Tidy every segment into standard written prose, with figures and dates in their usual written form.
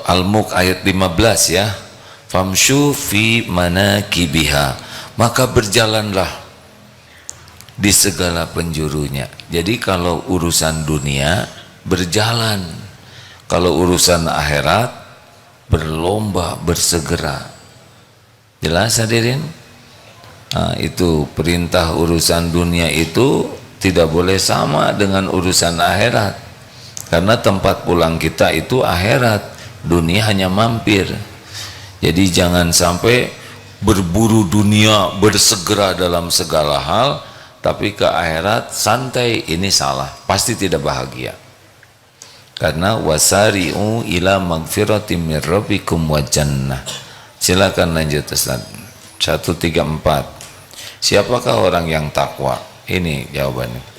Al-Mulk ayat 15 ya. Famshu fi manakibiha, maka berjalanlah di segala penjurunya. Jadi kalau urusan dunia berjalan, kalau urusan akhirat berlomba, bersegera. Jelas hadirin? Nah, itu perintah urusan dunia itu tidak boleh sama dengan urusan akhirat, karena tempat pulang kita itu akhirat, dunia hanya mampir. Jadi jangan sampai berburu dunia, bersegera dalam segala hal, tapi ke akhirat santai, ini salah, pasti tidak bahagia. Karena wasari'u ila magfiratim min rabbikum wa jannah. Silakan lanjut Ustaz. 134. Siapakah orang yang takwa? Ini jawabannya.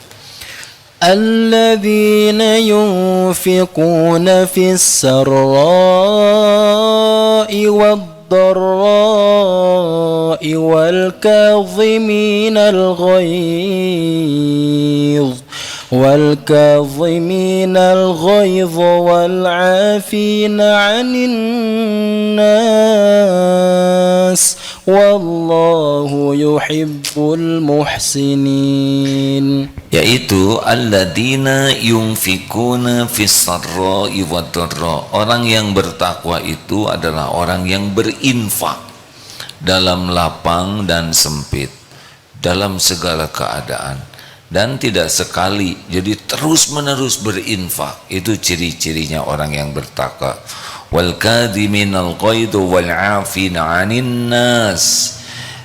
الذين ينفقون في السراء والضراء والكاظمين الغيظ والعافين عن الناس والله يحب المحسنين. Yaitu alladzina yunfikuna fis sarra'i wad dharra. Orang yang bertakwa itu adalah orang yang berinfak dalam lapang dan sempit, dalam segala keadaan, dan tidak sekali, jadi terus menerus berinfak. Itu ciri-cirinya orang yang bertakwa. Wal kadhiminal ghaidha wal 'afina 'anil nas,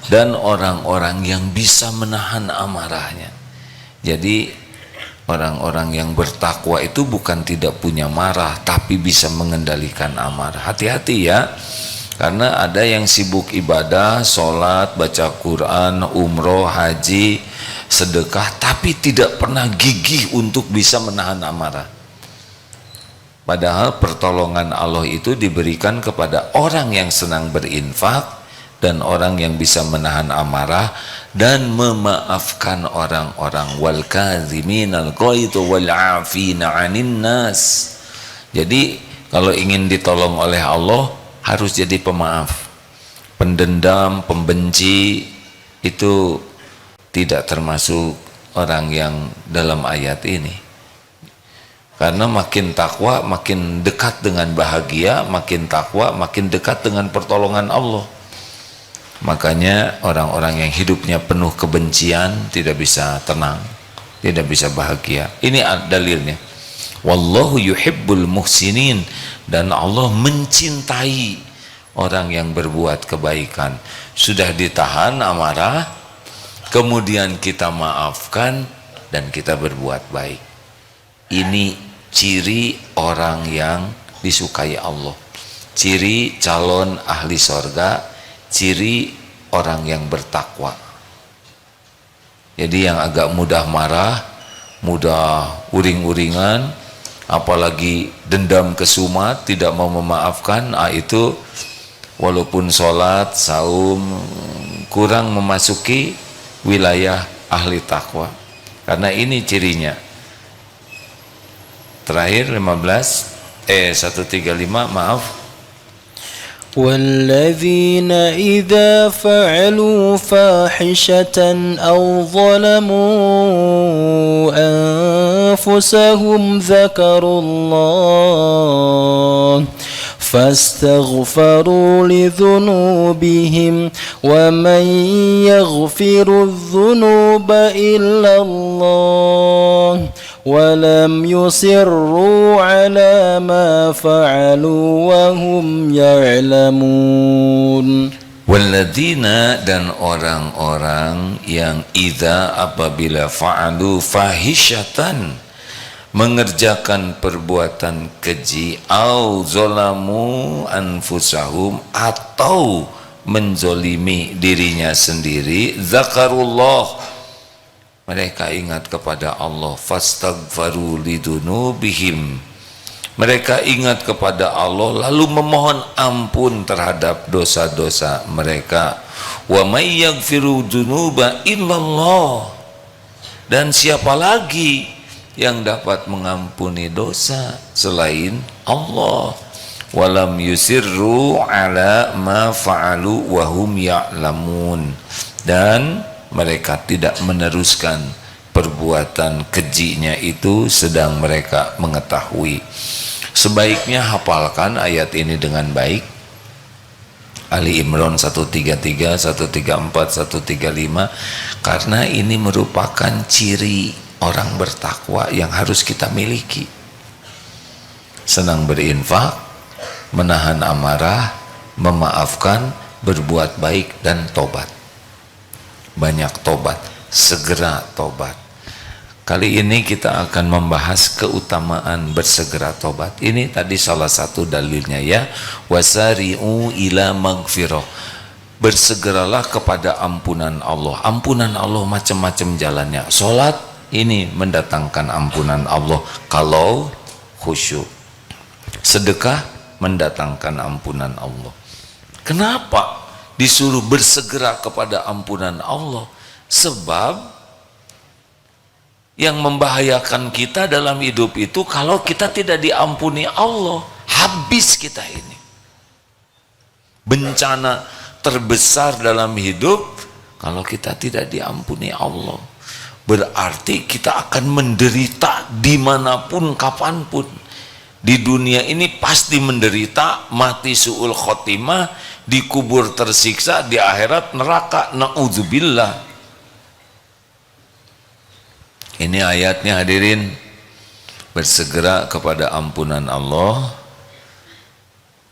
dan orang-orang yang bisa menahan amarahnya. Jadi orang-orang yang bertakwa itu bukan tidak punya marah, tapi bisa mengendalikan amarah. Hati-hati ya, karena ada yang sibuk ibadah, sholat, baca Quran, umroh, haji, sedekah, tapi tidak pernah gigih untuk bisa menahan amarah. Padahal pertolongan Allah itu diberikan kepada orang yang senang berinfak dan orang yang bisa menahan amarah dan memaafkan orang-orang. Wal kadhiminal ghaidha wal 'afina 'anil nas. Jadi kalau ingin ditolong oleh Allah harus jadi pemaaf. Pendendam, pembenci itu tidak termasuk orang yang dalam ayat ini. Karena makin takwa makin dekat dengan bahagia, makin takwa makin dekat dengan pertolongan Allah. Makanya orang-orang yang hidupnya penuh kebencian tidak bisa tenang, tidak bisa bahagia. Ini dalilnya. Wallahu yuhibbul muhsinin, dan Allah mencintai orang yang berbuat kebaikan. Sudah ditahan amarah, kemudian kita maafkan dan kita berbuat baik. Ini ciri orang yang disukai Allah, ciri calon ahli sorga, ciri orang yang bertakwa. Jadi yang agak mudah marah, mudah uring-uringan, apalagi dendam kesumat, tidak mau memaafkan, itu walaupun sholat, saum, kurang memasuki wilayah ahli takwa. Karena ini cirinya. Terakhir 135, maaf. والذين إذا فعلوا فاحشة أو ظلموا أنفسهم ذكروا الله فاستغفروا لذنوبهم ومن يغفر الذنوب إلا الله ولم يصروا على ما فعلوا وهم يعلمون. Walladzina, dan orang-orang yang idza, apabila fa'alu fahisyatan, mengerjakan perbuatan keji, au zolamu anfusahum, atau menzolimi dirinya sendiri, zakarullah, mereka ingat kepada Allah, fastaghfaru lidunubihim, mereka ingat kepada Allah lalu memohon ampun terhadap dosa-dosa mereka. Wa may yaghfiru dzunuba illallah, dan siapa lagi yang dapat mengampuni dosa selain Allah. walam yusirru ala ma fa'alu wa hum ya'lamun, dan mereka tidak meneruskan perbuatan kejinya itu sedang mereka mengetahui. Sebaiknya hafalkan ayat ini dengan baik. Ali Imran 133, 134, 135, karena ini merupakan ciri orang bertakwa yang harus kita miliki. Senang berinfak, menahan amarah, memaafkan, berbuat baik, dan tobat. Banyak tobat, segera tobat. Kali ini kita akan membahas keutamaan bersegera tobat. Ini tadi salah satu dalilnya ya. Wasari'u ila magfirah. Bersegeralah kepada ampunan Allah. Ampunan Allah macam-macam jalannya. Salat ini mendatangkan ampunan Allah kalau khusyuk. Sedekah mendatangkan ampunan Allah. Kenapa disuruh bersegera kepada ampunan Allah? Sebab yang membahayakan kita dalam hidup itu kalau kita tidak diampuni Allah, habis kita ini. Bencana terbesar dalam hidup kalau kita tidak diampuni Allah, berarti kita akan menderita dimanapun kapanpun. Di dunia ini pasti menderita, mati su'ul khotimah, dikubur tersiksa, di akhirat neraka, na'udzubillah. Ini ayatnya hadirin. Bersegera kepada ampunan Allah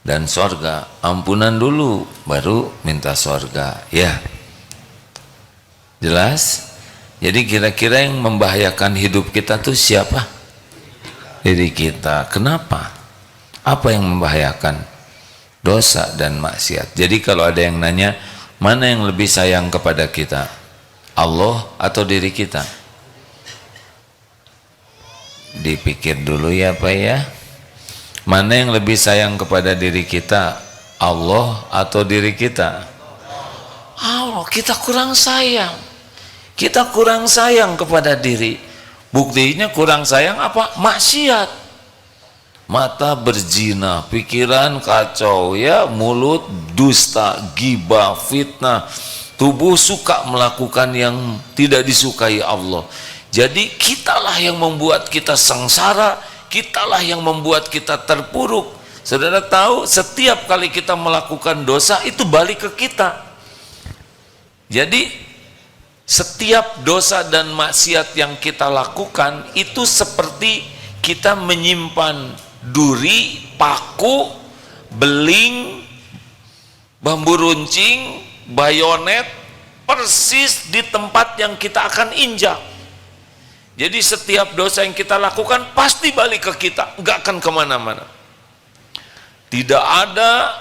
dan sorga. Ampunan dulu baru minta sorga, ya. Jelas? Jadi kira-kira yang membahayakan hidup kita tuh siapa? Diri kita. Kenapa? Apa yang membahayakan? Dosa dan maksiat. Jadi kalau ada yang nanya, mana yang lebih sayang kepada kita? Allah atau diri kita? Dipikir dulu ya Pak ya. Mana yang lebih sayang kepada diri kita? Allah atau diri kita? Allah. Kita kurang sayang. Kita kurang sayang kepada diri. Buktinya kurang sayang apa? Maksiat. Mata berzina, pikiran kacau ya, mulut dusta, ghibah, fitnah, tubuh suka melakukan yang tidak disukai Allah. Jadi kitalah yang membuat kita sengsara, kitalah yang membuat kita terpuruk. Saudara tahu setiap kali kita melakukan dosa itu balik ke kita. Jadi setiap dosa dan maksiat yang kita lakukan itu seperti kita menyimpan duri, paku, beling, bambu runcing, bayonet persis di tempat yang kita akan injak. Jadi setiap dosa yang kita lakukan pasti balik ke kita, nggak akan kemana-mana. Tidak ada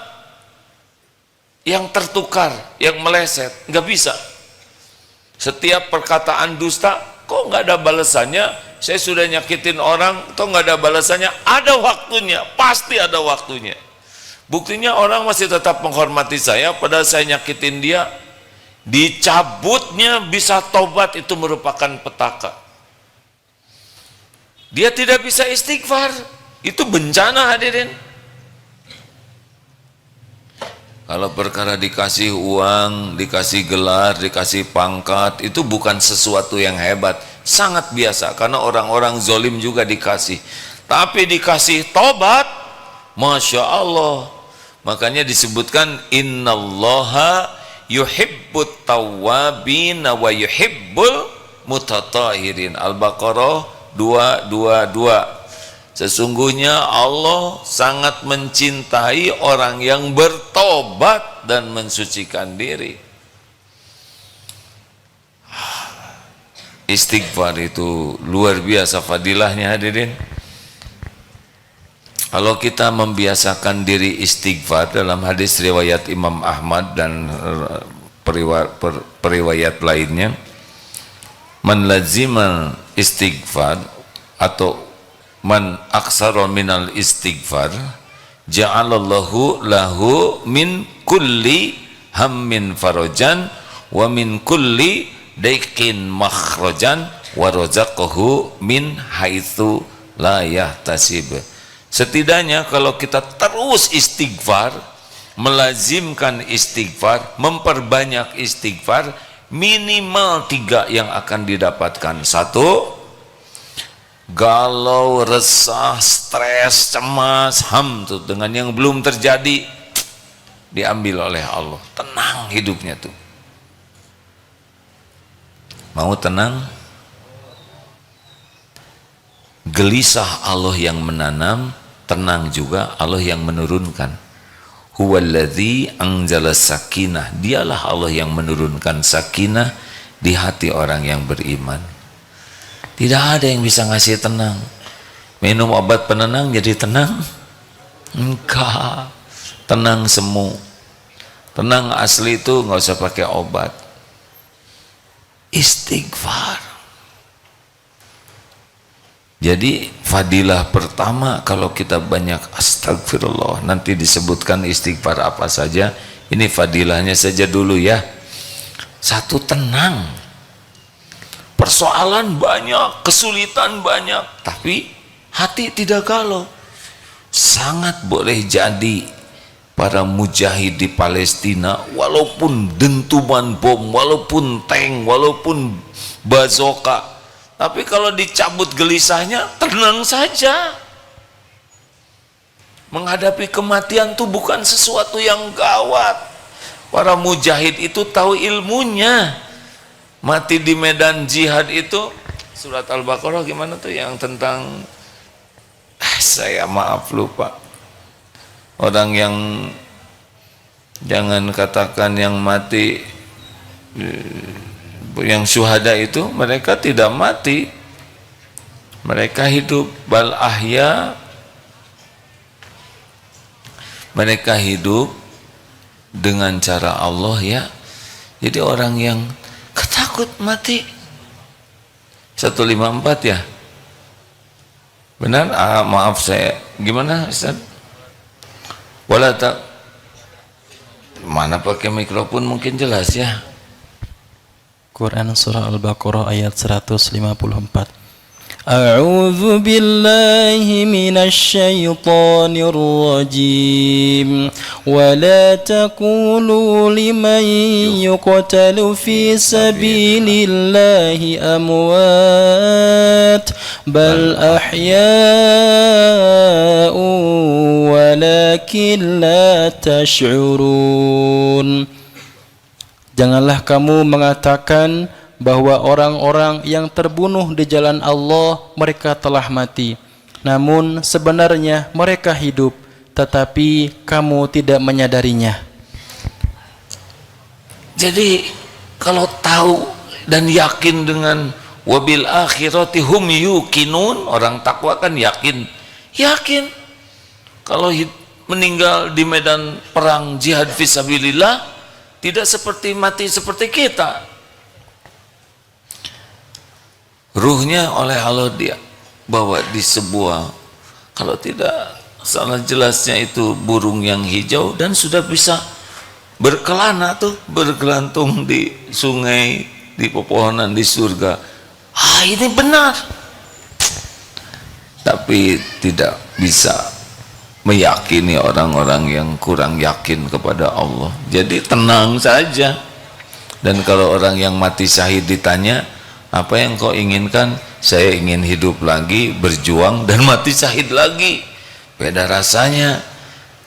yang tertukar, yang meleset, nggak bisa. Setiap perkataan dusta, kok nggak ada balasannya? Saya sudah nyakitin orang, kok nggak ada balasannya? Ada waktunya, pasti ada waktunya. Buktinya orang masih tetap menghormati saya, padahal saya nyakitin dia. Dicabutnya bisa tobat itu merupakan petaka. Dia tidak bisa istighfar, itu bencana hadirin. Kalau perkara dikasih uang, dikasih gelar, dikasih pangkat, itu bukan sesuatu yang hebat, sangat biasa, karena orang-orang zolim juga dikasih. Tapi dikasih tobat, Masya Allah. Makanya disebutkan innallaha yuhibbut tawwabin wa yuhibbul mutatahirin. Al-Baqarah 222. Sesungguhnya Allah sangat mencintai orang yang bertobat dan mensucikan diri. Istighfar itu luar biasa fadilahnya hadirin. Kalau kita membiasakan diri istighfar, dalam hadis riwayat Imam Ahmad dan periwayat lainnya, man lazima istighfar atau man aksara minal istighfar ja'alallahu lahu min kulli hammin farajan wa min kulli daiqin makhrajan wa razaqahu min haitsu la yahtasib. Setidaknya kalau kita terus istighfar, melazimkan istighfar, memperbanyak istighfar, minimal 3 yang akan didapatkan. 1, galau, resah, stres, cemas, tuh dengan yang belum terjadi diambil oleh Allah. Tenang hidupnya tuh. Mau tenang? Gelisah Allah yang menanam, tenang juga Allah yang menurunkan. Huwallazi anzala sakinah. Dialah Allah yang menurunkan sakinah di hati orang yang beriman. Tidak ada yang bisa ngasih tenang. Minum obat penenang jadi tenang? Enggak. Tenang semu. Tenang asli itu nggak usah pakai obat. Istighfar. Jadi fadilah pertama kalau kita banyak astagfirullah, nanti disebutkan istighfar apa saja. Ini fadilahnya saja dulu ya. 1, tenang. Persoalan banyak, kesulitan banyak, tapi hati tidak galau. Sangat boleh jadi para mujahid di Palestina, walaupun dentuman bom, walaupun tank, walaupun bazooka, tapi kalau dicabut gelisahnya, tenang saja. Menghadapi kematian itu bukan sesuatu yang gawat. Para mujahid itu tahu ilmunya. Mati di medan jihad itu, surat Al-Baqarah gimana tuh yang tentang, saya maaf lupa. Orang yang, jangan katakan yang mati, yang syuhada itu mereka tidak mati, mereka hidup. Bal ahya, mereka hidup dengan cara Allah ya. Jadi orang yang ketakut mati 154 ya, benar? Maaf saya gimana Ustaz? Wala tak, mana pakai mikrofon mungkin jelas ya. Quran surah Al-Baqarah ayat 154. A'udzu billahi minasy syaithanir rajim. Wa la taqulu liman yuqtalu fi sabilillahi amwat bal ahya'u walakin la tash'urun. Janganlah kamu mengatakan bahwa orang-orang yang terbunuh di jalan Allah mereka telah mati. Namun sebenarnya mereka hidup, tetapi kamu tidak menyadarinya. Jadi kalau tahu dan yakin dengan wabil akhirati hum yuqinun, orang takwa kan yakin. Kalau meninggal di medan perang jihad fisabilillah, tidak seperti mati seperti kita. Ruhnya oleh Allah dia bawa di sebuah, kalau tidak salah jelasnya itu burung yang hijau, dan sudah bisa berkelana tuh, bergelantung di sungai, di pepohonan di surga. Ini benar, tapi tidak bisa meyakini orang-orang yang kurang yakin kepada Allah. Jadi tenang saja. Dan kalau orang yang mati syahid ditanya, apa yang kau inginkan? Saya ingin hidup lagi, berjuang dan mati syahid lagi. Beda rasanya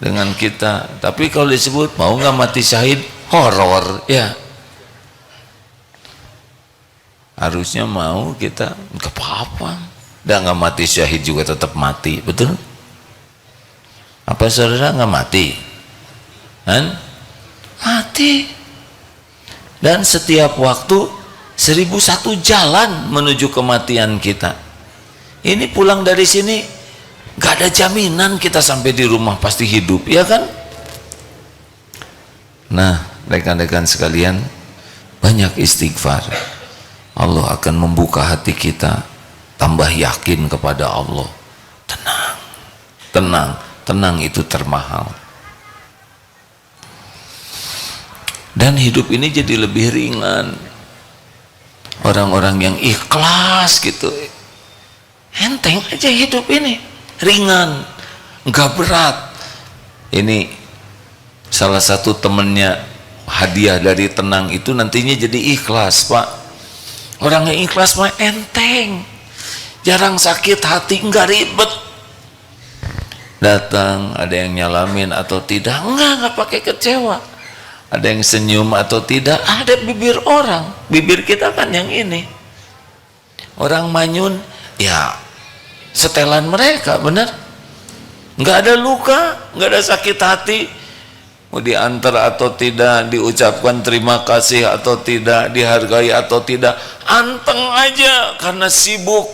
dengan kita. Tapi kalau disebut mau nggak mati syahid, horor ya. Harusnya mau kita, nggak apa-apa. Dan nggak mati syahid juga tetap mati, betul? Apa saudara nggak mati? Kan? Mati. Dan setiap waktu 1001 jalan menuju kematian kita. Ini pulang dari sini gak ada jaminan kita sampai di rumah pasti hidup, ya kan? Nah, rekan-rekan sekalian, banyak istighfar. Allah akan membuka hati kita, tambah yakin kepada Allah. Tenang, tenang, tenang itu termahal. Dan hidup ini jadi lebih ringan. Orang-orang yang ikhlas gitu, enteng aja hidup ini, ringan. nggak berat. Ini salah satu temennya hadiah dari tenang itu nantinya jadi ikhlas, Pak. Orang yang ikhlas mah enteng, jarang sakit hati, nggak ribet. Datang ada yang nyalamin atau tidak, nggak pakai kecewa. Ada yang senyum atau tidak, ada bibir orang, bibir kita kan yang ini. Orang manyun, ya setelan mereka, benar. Nggak ada luka, nggak ada sakit hati. Mau diantar atau tidak, diucapkan terima kasih atau tidak, dihargai atau tidak, anteng aja karena sibuk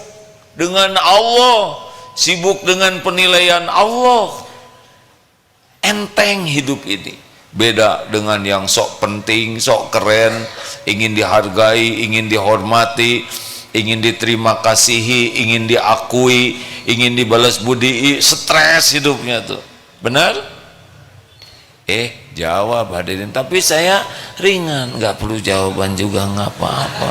dengan Allah, sibuk dengan penilaian Allah. Enteng hidup ini. Beda dengan yang sok penting, sok keren, ingin dihargai, ingin dihormati, ingin diterima kasihi, ingin diakui, ingin dibalas budi, stres hidupnya tuh. Benar? Jawab hadirin, tapi saya ringan, nggak perlu jawaban juga, nggak apa-apa.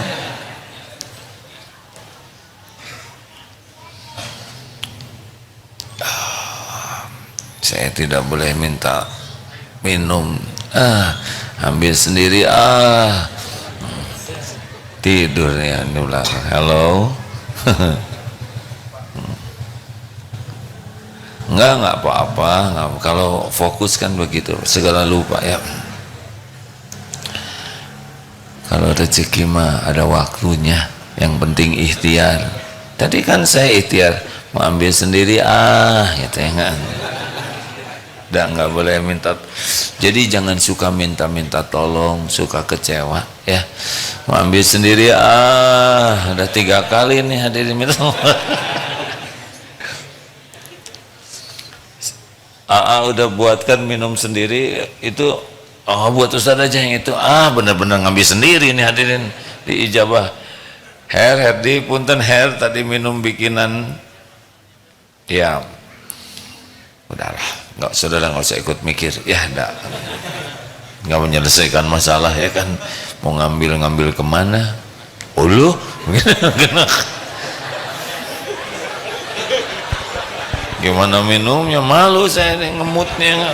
Saya tidak boleh minta minum, ambil sendiri, tidur ya di belakang. Halo. Enggak apa-apa, kalau fokus kan begitu, segala lupa ya. Kalau rezeki mah ada waktunya, yang penting ikhtiar. Tadi kan saya ikhtiar mau ambil sendiri, ya tengah. Nggak boleh minta. Jadi jangan suka minta-minta tolong, suka kecewa ya. Mau ambil sendiri, udah 3 kali nih hadirin minta. Udah buatkan minum sendiri itu, buat Ustaz aja yang itu. Bener-bener ngambil sendiri nih hadirin di ijabah. Herdi punten tadi minum bikinan, ya udahlah, nggak usah ikut mikir ya, nggak menyelesaikan masalah ya kan. Mau ngambil kemana, lu gimana minumnya, malu saya ngemutnya.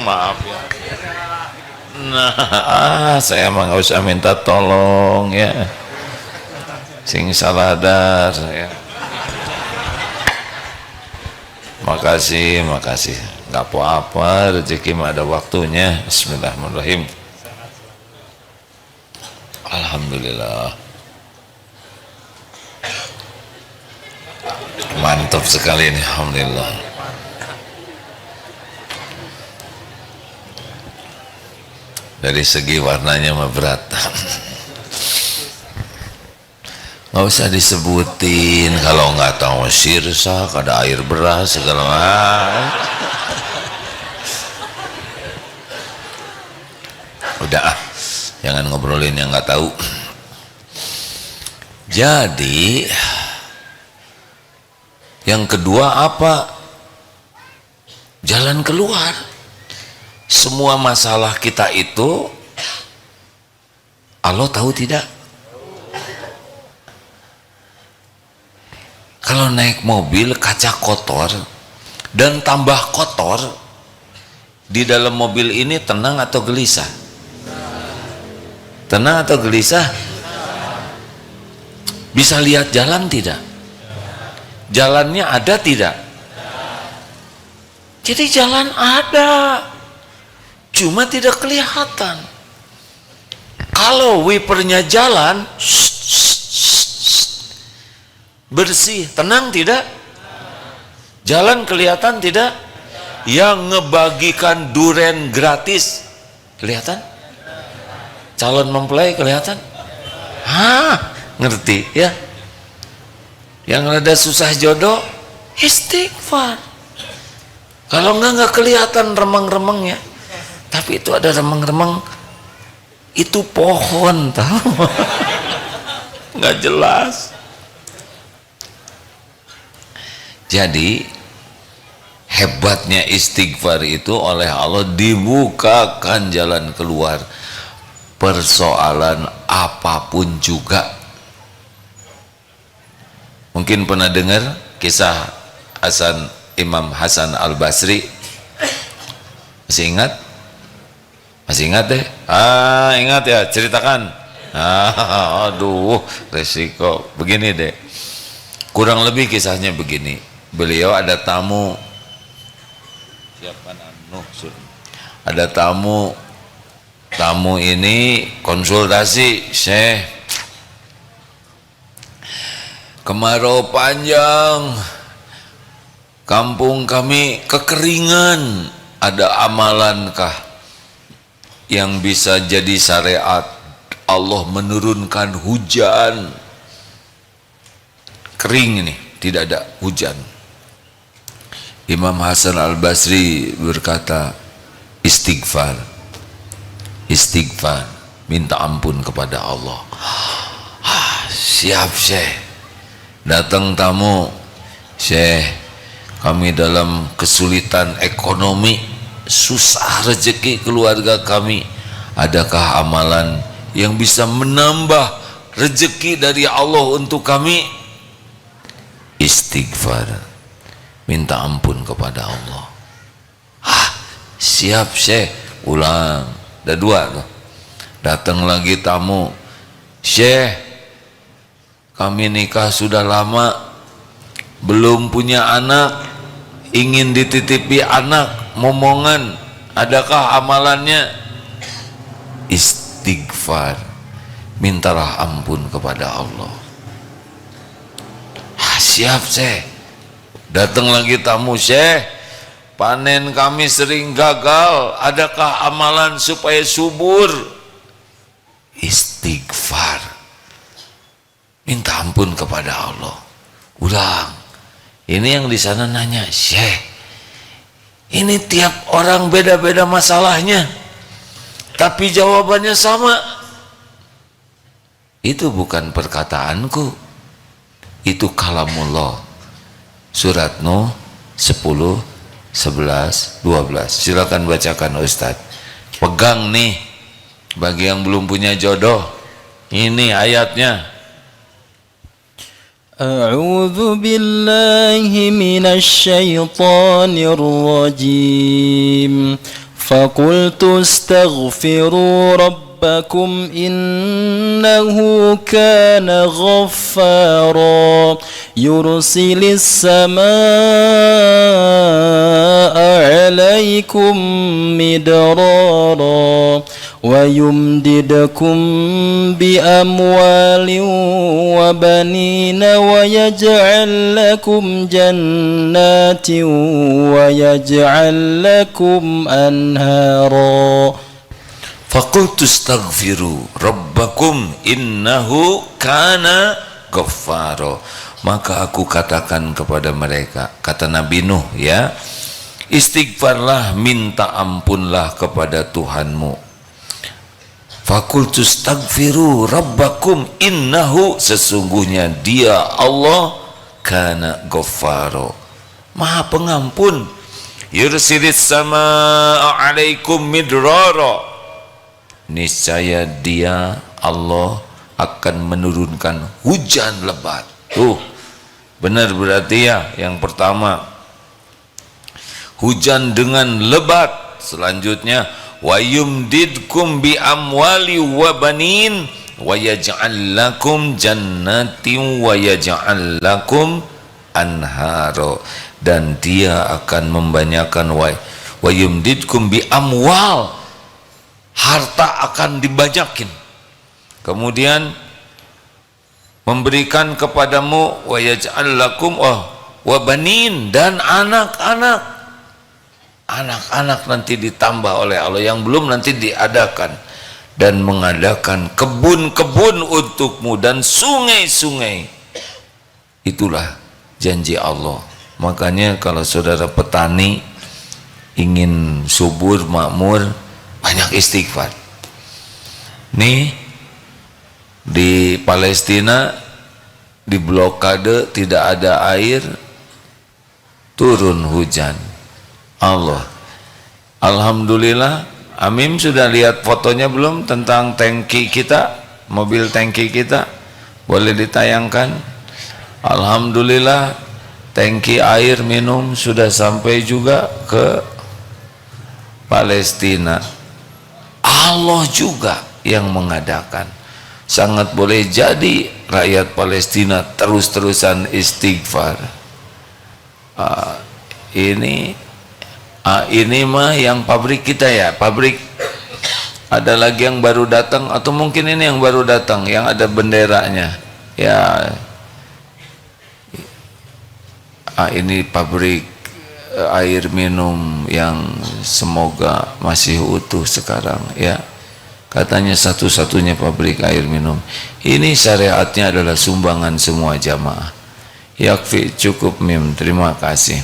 Maaf ya. Nah, saya emang nggak usah minta tolong ya, sing saladar ya. Makasih, nggak apa-apa, rezeki mah ada waktunya. Bismillahirrahmanirrahim. Alhamdulillah, mantap sekali ini, alhamdulillah. Dari segi warnanya mah berat. Nggak usah disebutin, kalau nggak tahu sirsak, ada air beras segala macam. Udah, jangan ngobrolin yang nggak tahu. Jadi yang kedua apa? Jalan keluar. Semua masalah kita itu Allah tahu tidak? Kalau naik mobil kaca kotor dan tambah kotor, di dalam mobil ini tenang atau gelisah? Tenang atau gelisah? Bisa lihat jalan tidak? Jalannya ada tidak? Jadi jalan ada, cuma tidak kelihatan. Kalau wipernya jalan, bersih, tenang tidak? Jalan kelihatan tidak? Yang ngebagikan duren gratis kelihatan? Calon mempelai kelihatan? Ngerti ya? Yang rada susah jodoh, istighfar. Kalau nggak kelihatan remeng-remengnya, tapi itu ada remeng-remeng, itu pohon, tahu? Nggak jelas. Jadi hebatnya istighfar itu oleh Allah dibukakan jalan keluar persoalan apapun juga. Mungkin pernah dengar kisah Imam Hasan Al-Basri. Masih ingat? Masih ingat deh? Ingat ya, ceritakan. Aduh, resiko. Begini deh, kurang lebih kisahnya begini. Beliau ada tamu. Siapa ada tamu ini konsultasi, Syekh, kemarau panjang, kampung kami kekeringan, ada amalankah yang bisa jadi syariat Allah menurunkan hujan? Kering ini, tidak ada hujan. Imam Hasan Al-Basri berkata, istighfar, istighfar, minta ampun kepada Allah. Siap Syekh. Datang tamu, Syekh, kami dalam kesulitan ekonomi, susah rezeki keluarga kami, adakah amalan yang bisa menambah rezeki dari Allah untuk kami? Istighfar, minta ampun kepada Allah. Siap Syekh. Ulang, ada dua tuh. Datang lagi tamu, Syekh, kami nikah sudah lama, belum punya anak, ingin dititipi anak, momongan, adakah amalannya? Istighfar, mintalah ampun kepada Allah. Siap Syekh. Datang lagi tamu, Syekh, panen kami sering gagal, adakah amalan supaya subur? Istighfar, minta ampun kepada Allah. Ulang. Ini yang di sana nanya, Syekh, ini tiap orang beda-beda masalahnya, tapi jawabannya sama. Itu bukan perkataanku, itu kalamullah. Surat Nuh 10, 11, 12. Silakan bacakan Ustaz. Pegang nih, bagi yang belum punya jodoh, ini ayatnya. A'udzu billahi minasy syaithanir rajim. Faqultu astaghfiru rabbakum innahu kana ghaffara yursilis samaa'a 'alaikum midrara wa yumdidukum bi amwalin wa banina wa yaj'al lakum jannatin wa yaj'al lakum anhara. Faqultu astaghfiru rabbakum innahu kana ghaffara. Maka aku katakan kepada mereka, kata Nabi Nuh ya, istighfarlah, minta ampunlah kepada Tuhanmu. Faqultu astaghfiru rabbakum innahu, sesungguhnya dia Allah kana ghaffara, maha pengampun. Yursilis samaa'a 'alaikum midrara, niscaya dia Allah akan menurunkan hujan lebat. Tuh, benar berarti ya. Yang pertama, hujan dengan lebat. Selanjutnya, wa yumdidkum bi amwali wa banin wa yaj'al lakum jannatin wa yaj'al lakum anharo, dan dia akan membanyakan wa yumdidkum bi amwal, harta akan dibanyakin, kemudian memberikan kepadamu wa yaj'al lakum wa banin, dan anak-anak nanti ditambah oleh Allah, yang belum nanti diadakan, dan mengadakan kebun-kebun untukmu dan sungai-sungai. Itulah janji Allah. Makanya kalau saudara petani ingin subur makmur, banyak istighfar. Nih di Palestina di blokade, tidak ada air, turun hujan. Allah, alhamdulillah. Amim sudah lihat fotonya belum tentang tangki kita, mobil tangki kita? Boleh ditayangkan? Alhamdulillah tangki air minum sudah sampai juga ke Palestina. Allah juga yang mengadakan. Sangat boleh jadi rakyat Palestina terus-terusan istighfar. Ini mah yang pabrik kita ya, pabrik. Ada lagi yang baru datang atau mungkin ini yang baru datang yang ada benderanya ya. Ini pabrik air minum yang semoga masih utuh sekarang ya, katanya satu-satunya pabrik air minum ini. Syariatnya adalah sumbangan semua jamaah. Yakfi, cukup Mim, terima kasih.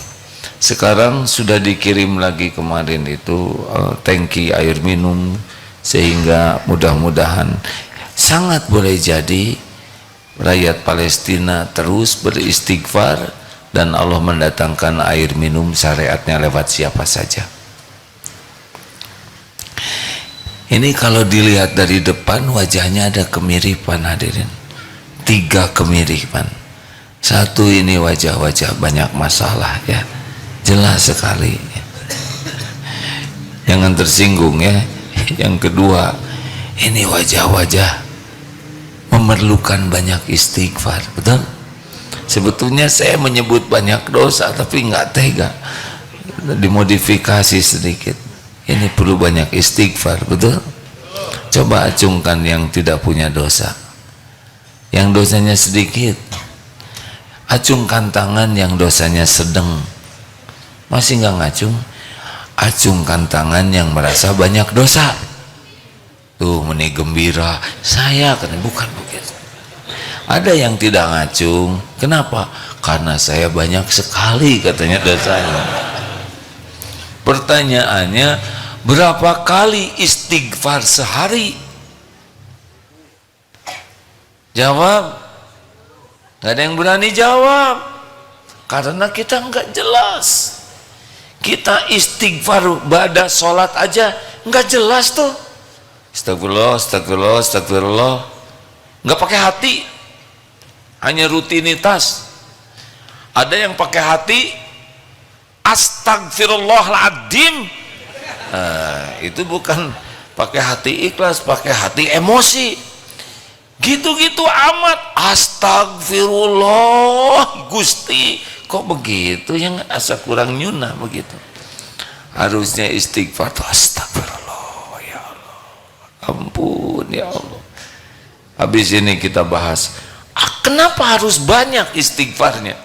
Sekarang sudah dikirim lagi kemarin itu tangki air minum, sehingga mudah-mudahan sangat boleh jadi rakyat Palestina terus beristighfar dan Allah mendatangkan air minum syariatnya lewat siapa saja. Ini kalau dilihat dari depan wajahnya ada kemiripan hadirin, 3 kemiripan. Satu, ini wajah-wajah banyak masalah ya, jelas sekali, jangan tersinggung ya. Yang kedua, ini wajah-wajah memerlukan banyak istighfar, betul? Sebetulnya saya menyebut banyak dosa tapi nggak tega, dimodifikasi sedikit. Ini perlu banyak istighfar, betul? Coba acungkan yang tidak punya dosa, yang dosanya sedikit. Acungkan tangan yang dosanya sedang, masih nggak ngacung. Acungkan tangan yang merasa banyak dosa. Tuh meni gembira, saya kan bukan begitu. Ada yang tidak ngacung, kenapa? Karena saya banyak sekali katanya dosanya. Pertanyaannya, berapa kali istighfar sehari? Jawab. Gak ada yang berani jawab, karena kita nggak jelas. Kita istighfar pada sholat aja nggak jelas tuh. Astagfirullah, astagfirullah, astagfirullah, nggak pakai hati, hanya rutinitas. Ada yang pakai hati, astagfirullahaladzim. Itu bukan pakai hati ikhlas, pakai hati emosi. Gitu-gitu amat, astagfirullah Gusti, kok begitu, yang asa kurang nyunah begitu. Harusnya istighfar tuh astagfirullah, ya Allah, ampun ya Allah. Habis ini kita bahas kenapa harus banyak istighfarnya.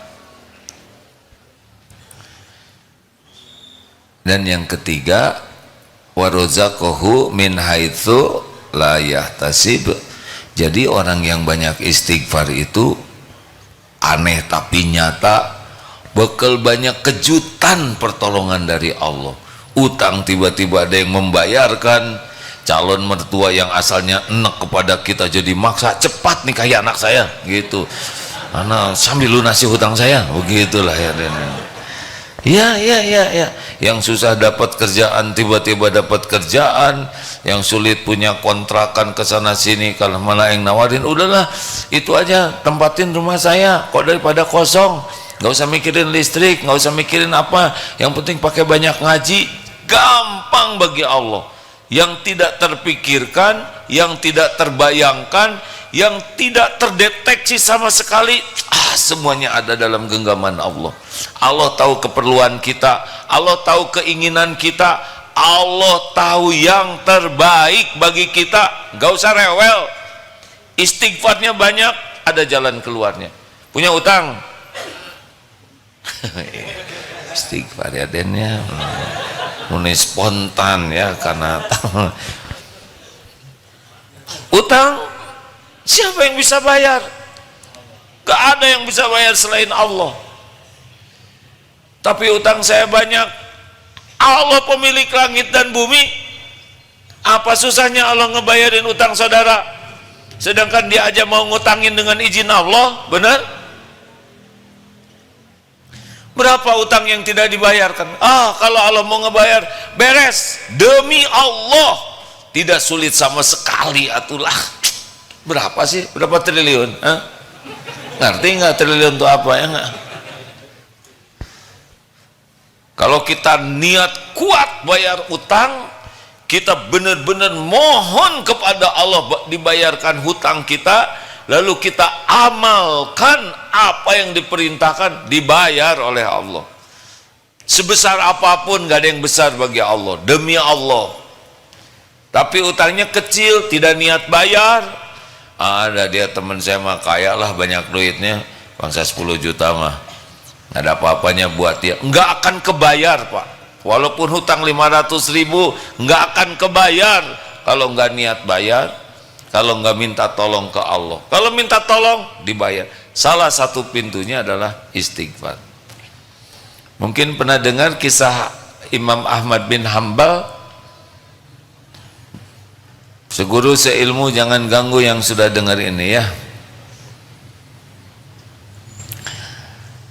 Dan yang ketiga, warzaqahu min haitsu la yahtasib. Jadi orang yang banyak istighfar itu aneh tapi nyata, bakal banyak kejutan pertolongan dari Allah. Utang tiba-tiba ada yang membayarkan, calon mertua yang asalnya enek kepada kita jadi maksa, cepat nikahi anak saya gitu, anak sambil lunasi hutang saya, begitulah ya. Ya, yang susah dapat kerjaan tiba-tiba dapat kerjaan, yang sulit punya kontrakan ke sana sini, kalau malah yang nawarin, udahlah itu aja tempatin rumah saya kok daripada kosong, nggak usah mikirin listrik, nggak usah mikirin apa, yang penting pakai banyak ngaji. Gampang bagi Allah. Yang tidak terpikirkan, yang tidak terbayangkan, yang tidak terdeteksi sama sekali, semuanya ada dalam genggaman Allah. Allah tahu keperluan kita, Allah tahu keinginan kita, Allah tahu yang terbaik bagi kita. Gak usah rewel, istighfarnya banyak, ada jalan keluarnya. Punya utang, istighfar ya dennya, mulai spontan ya, karena utang siapa yang bisa bayar? Gak ada yang bisa bayar selain Allah. Tapi utang saya banyak, Allah pemilik langit dan bumi, apa susahnya Allah ngebayarin utang saudara, sedangkan dia aja mau ngutangin dengan izin Allah? Benar? Berapa utang yang tidak dibayarkan? Kalau Allah mau ngebayar, beres. Demi Allah tidak sulit sama sekali atulah. Berapa sih? Berapa triliun? Ngerti nggak triliun itu apa ya nggak? Kalau kita niat kuat bayar utang, kita benar-benar mohon kepada Allah dibayarkan hutang kita, lalu kita amalkan apa yang diperintahkan, dibayar oleh Allah. Sebesar apapun gak ada yang besar bagi Allah, demi Allah. Tapi utangnya kecil, tidak niat bayar, ada dia teman saya mah kaya lah, banyak duitnya, bangsa 10 juta mah nggak ada apa-apanya buat dia, nggak akan kebayar Pak. Walaupun hutang 500.000 nggak akan kebayar kalau nggak niat bayar, kalau nggak minta tolong ke Allah. Kalau minta tolong dibayar. Salah satu pintunya adalah istighfar. Mungkin pernah dengar kisah Imam Ahmad bin Hambal. Seguru seilmu jangan ganggu yang sudah dengar ini ya.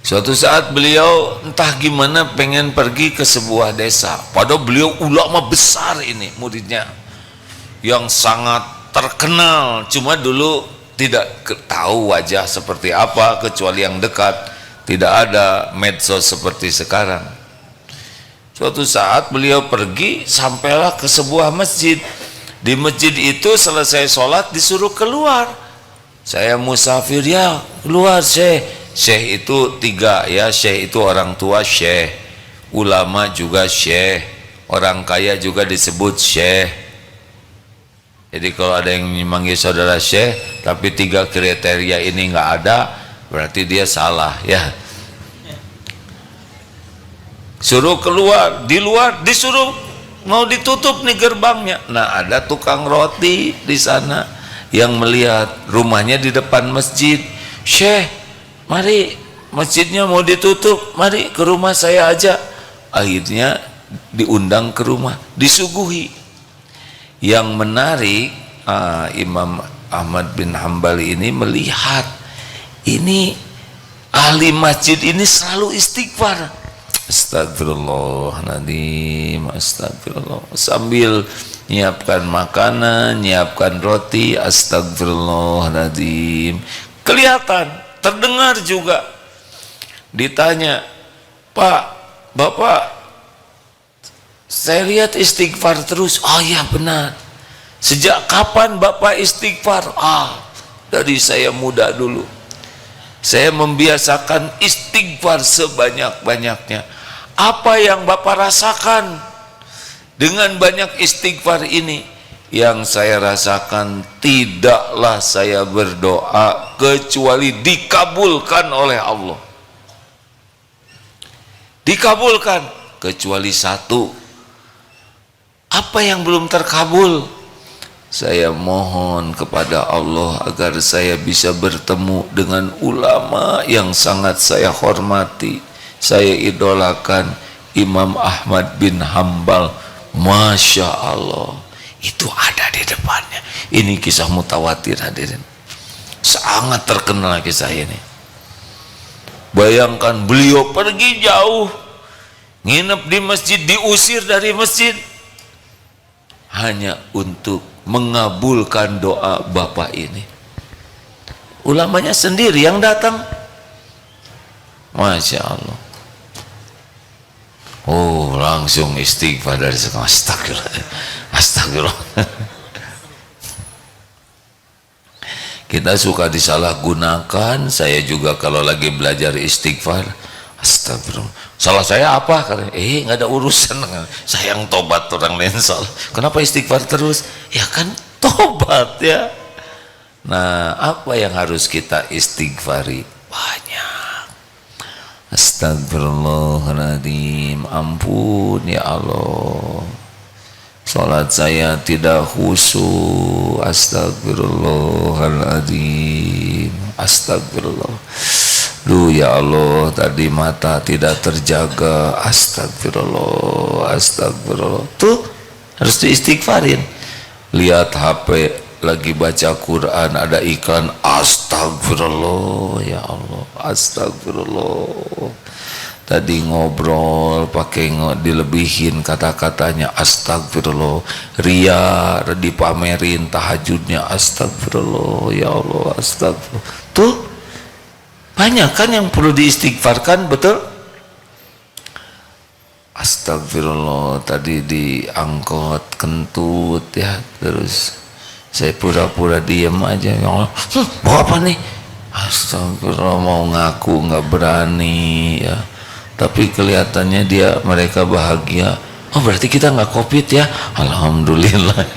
Suatu saat beliau entah gimana pengen pergi ke sebuah desa. Padahal beliau ulama besar ini muridnya, yang sangat terkenal. Cuma dulu tidak tahu wajah seperti apa kecuali yang dekat. Tidak ada medsos seperti sekarang. Suatu saat beliau pergi, sampailah ke sebuah masjid. Di masjid itu selesai sholat disuruh keluar. Saya musafir ya, keluar Syekh. Syekh itu 3 ya, syekh itu orang tua syekh, ulama juga syekh, orang kaya juga disebut syekh. Jadi kalau ada yang memanggil saudara syekh tapi 3 kriteria ini nggak ada, berarti dia salah ya. Suruh keluar, di luar disuruh mau ditutup nih gerbangnya. Nah ada tukang roti di sana yang melihat rumahnya di depan masjid. Syekh, mari, masjidnya mau ditutup, mari ke rumah saya aja. Akhirnya diundang ke rumah, disuguhi. Yang menarik, Imam Ahmad bin Hambal ini melihat ini ahli masjid ini selalu istighfar. Astagfirullahaladzim, astagfirullah, sambil nyiapkan makanan, nyiapkan roti, astagfirullahaladzim. Kelihatan, terdengar juga. Ditanya, Pak, Bapak, saya lihat istighfar terus. Oh iya benar. Sejak kapan Bapak istighfar? Dari saya muda dulu. Saya membiasakan istighfar sebanyak-banyaknya. Apa yang Bapak rasakan dengan banyak istighfar ini? Yang saya rasakan, tidaklah saya berdoa kecuali dikabulkan oleh Allah. Dikabulkan kecuali satu. Apa yang belum terkabul? Saya mohon kepada Allah agar saya bisa bertemu dengan ulama yang sangat saya hormati, saya idolakan, Imam Ahmad bin Hambal. Masya Allah, itu ada di depannya. Ini kisah mutawatir hadirin, sangat terkenal kisah ini. Bayangkan beliau pergi jauh, nginep di masjid, diusir dari masjid hanya untuk mengabulkan doa bapak ini. Ulamanya sendiri yang datang. Masya Allah. Oh, langsung istighfar dari sekarang. Astagfirullah, astagfirullah. Kita suka disalahgunakan. Saya juga kalau lagi belajar istighfar, astagfirullah, salah saya apa? Nggak ada urusan, saya yang tobat, orang lain salah. Kenapa istighfar terus? Ya kan tobat ya. Nah, apa yang harus kita istighfari? Banyak. Astagfirullahaladzim, ampun ya Allah, salat saya tidak khusyuk. Astagfirullahaladzim, astagfirullah. Duh ya Allah, tadi mata tidak terjaga. Astagfirullah, astagfirullah. Tuh harus diistighfarin. Lihat HP lagi baca Quran, ada iklan, astagfirullah ya Allah, astagfirullah. Tadi ngobrol pakai dilebihin kata-katanya, astagfirullah. Ria dipamerin tahajudnya, astagfirullah ya Allah, astagfirullah. Tuh Banyak kan yang perlu diistighfarkan, betul? Astagfirullah, tadi diangkut kentut ya, terus saya pura-pura diam aja. Ya Allah, bawa apa nih? Astagfirullah, mau ngaku nggak berani ya. Tapi kelihatannya mereka bahagia. Oh berarti kita nggak COVID ya? Alhamdulillah.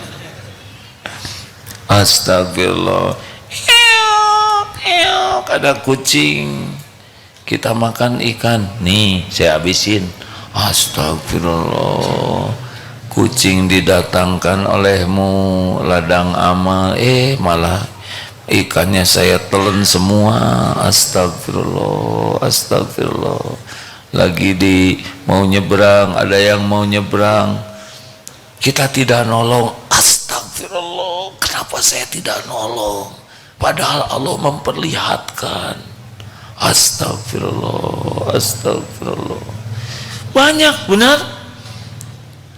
Astagfirullah. Ada kucing, kita makan ikan, nih saya habisin. Astagfirullah, kucing didatangkan olehmu ladang amal, malah ikannya saya telan semua. Astagfirullah, astagfirullah. Lagi mau nyebrang, ada yang mau nyebrang, kita tidak nolong. Astagfirullah, kenapa saya tidak nolong? Padahal Allah memperlihatkan. Astagfirullah, astagfirullah. Banyak benar.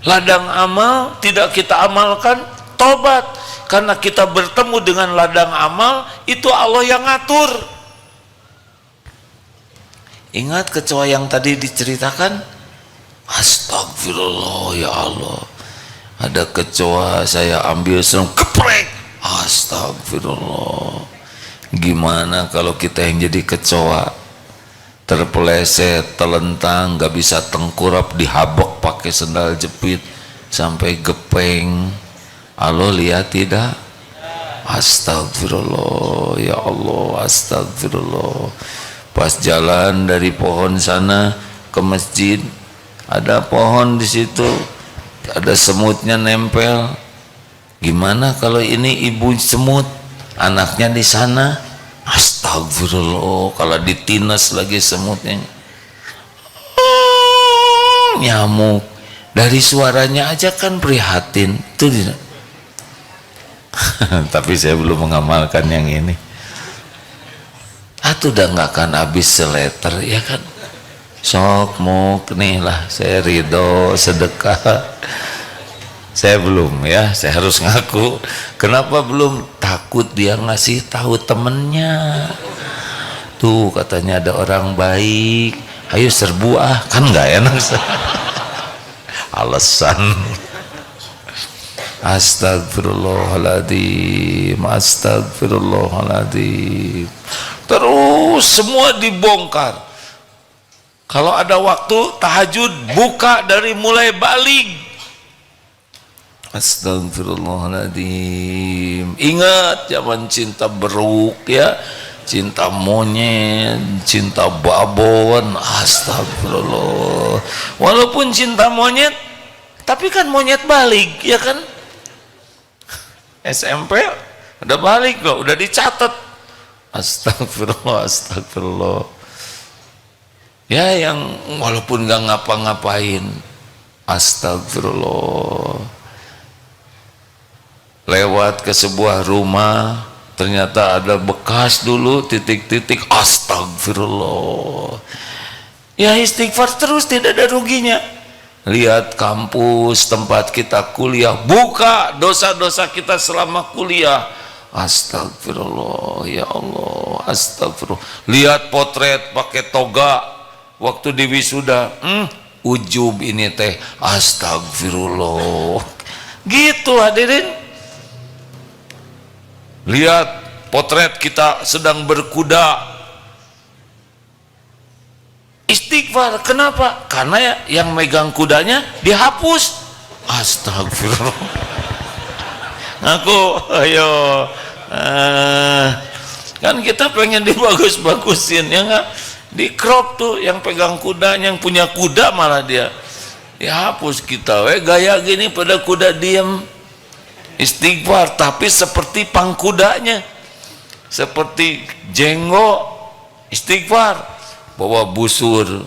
Ladang amal tidak kita amalkan, tobat. Karena kita bertemu dengan ladang amal, itu Allah yang ngatur. Ingat kecoa yang tadi diceritakan? Astagfirullah ya Allah. Ada kecoa saya ambil serung keprek. Astagfirullah. Gimana kalau kita yang jadi kecoa, terpeleset, telentang, gak bisa tengkurap, dihabok pakai sendal jepit sampai gepeng. Allah lihat tidak? Astagfirullah ya Allah, astagfirullah. Pas jalan dari pohon sana ke masjid, ada pohon di situ, ada semutnya nempel. Gimana kalau ini ibu semut, anaknya di sana? Astagfirullah, kalau ditinas lagi semutnya, nyamuk. Dari suaranya aja kan prihatin. Itu tapi saya belum mengamalkan yang ini. Tuh udah nggak akan habis seleter ya kan? Sok muk nih lah, saya ridho sedekah. Saya belum ya, saya harus ngaku. Kenapa belum? Takut dia ngasih tahu temennya. Tuh katanya ada orang baik, ayo serbu kan nggak enak. Alasan. Astagfirullahaladzim, astagfirullahaladzim. Terus semua dibongkar. Kalau ada waktu tahajud, buka dari mulai balik. Astagfirullahaladzim. Ingat zaman cinta beruk ya, cinta monyet, cinta babon. Astagfirullah. Walaupun cinta monyet, tapi kan monyet balik ya kan? SMP udah balik loh, udah dicatat. Astagfirullah, astagfirullah. Ya yang walaupun gak ngapa-ngapain, astagfirullah. Lewat ke sebuah rumah, ternyata ada bekas dulu titik-titik, astagfirullah. Ya istighfar terus, tidak ada ruginya. Lihat kampus tempat kita kuliah, buka dosa-dosa kita selama kuliah. Astagfirullah ya Allah, astagfirullah. Lihat potret pakai toga waktu di wisuda, ujub ini teh, astagfirullah. Gitu hadirin. Lihat potret kita sedang berkuda, istighfar. Kenapa? Karena yang megang kudanya dihapus. Astagfirullah. Aku ayo kan kita pengen dibagus-bagusin ya nggak, di crop tuh yang pegang kudanya, yang punya kuda malah dia dihapus. Kita gaya gini pada kuda diem. Istighfar tapi seperti pangkudanya, seperti jenggo. Istighfar bawa busur,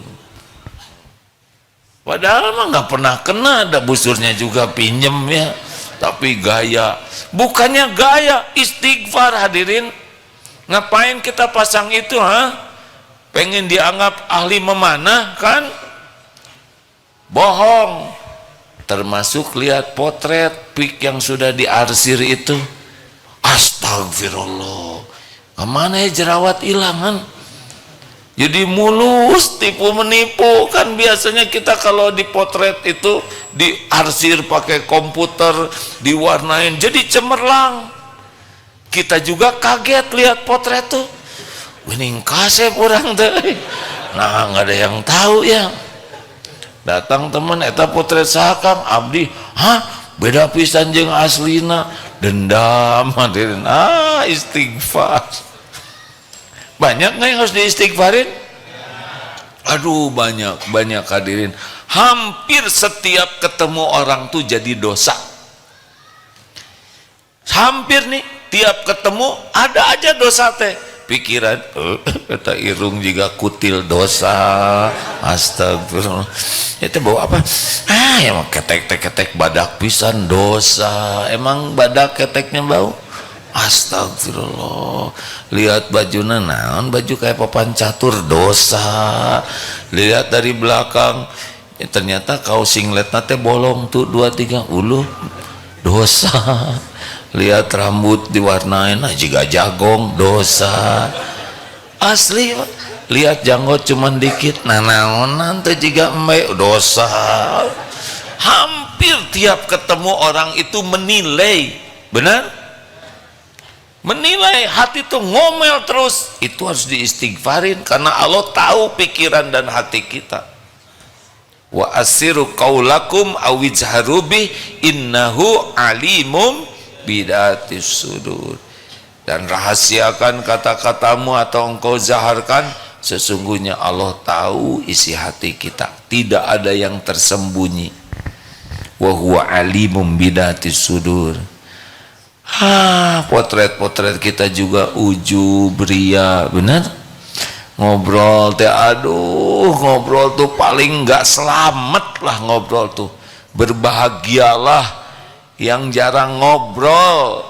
padahal mah nggak pernah kena, ada busurnya juga pinjem ya, tapi gaya. Bukannya gaya, istighfar hadirin. Ngapain kita pasang itu pengen dianggap ahli memanah kan? Bohong. Termasuk lihat potret pik yang sudah diarsir itu, astagfirullah. Kemana ya jerawat hilang kan? Jadi mulus, tipu menipu. Kan biasanya kita kalau dipotret itu diarsir pakai komputer, diwarnain jadi cemerlang. Kita juga kaget lihat potret tuh. Wening kasep orang teh. Nah, nggak ada yang tahu ya. Datang teman eta potret sakam abdi, hah? Beda pisan jeung aslina. Dendam hadirin. Istighfar. Banyak nggak yang harus diistighfarin? Aduh, banyak hadirin. Hampir setiap ketemu orang tuh jadi dosa. Hampir nih, tiap ketemu ada aja dosa teh. Pikiran, kata irung juga kutil dosa. Astagfirullah. Itu bawa apa? Emang ketek badak pisan dosa. Emang badak keteknya bau? Astagfirullah. Lihat bajunya naon, baju kayak papan catur dosa. Lihat dari belakang, ternyata kaos singletna teh bolong tuh 2-3 uluh dosa. Lihat rambut diwarnain juga jagong dosa. Asli, lihat janggut cuman dikit naonan teh juga embe dosa. Hampir tiap ketemu orang itu menilai, benar? Menilai, hati tuh ngomel terus. Itu harus diistighfarin karena Allah tahu pikiran dan hati kita. Wa asiru qaulakum awijharu bi innahu alimum bidatis sudur. Dan rahasiakan kata-katamu atau engkau zaharkan, sesungguhnya Allah tahu isi hati kita, tidak ada yang tersembunyi. Wa huwa alimum bidatis sudur. Potret-potret kita juga ujub ria, benar? Ngobrol teh, aduh, ngobrol tuh paling nggak selamat lah ngobrol tuh. Berbahagialah yang jarang ngobrol,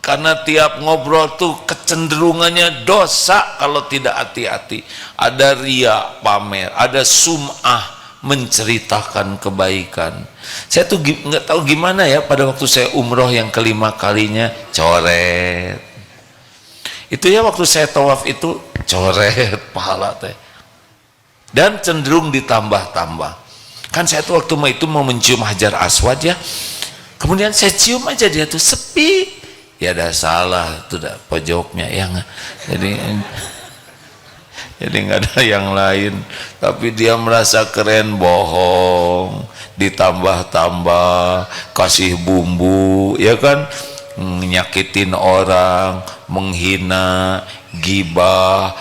karena tiap ngobrol tuh kecenderungannya dosa kalau tidak hati-hati. Ada ria pamer, ada sum'ah menceritakan kebaikan. Saya tuh nggak tahu gimana ya, pada waktu saya umroh yang kelima kalinya coret. Itu ya waktu saya tawaf itu coret pahala teh. Dan cenderung ditambah-tambah. Kan saya tuh waktu itu mau mencium Hajar Aswad ya. Kemudian saya cium aja, dia tuh sepi. Ya ada salah tuh dah pojoknya yang. Jadi nggak ada yang lain, tapi dia merasa keren, bohong, ditambah-tambah, kasih bumbu, ya kan, nyakitin orang, menghina, gibah,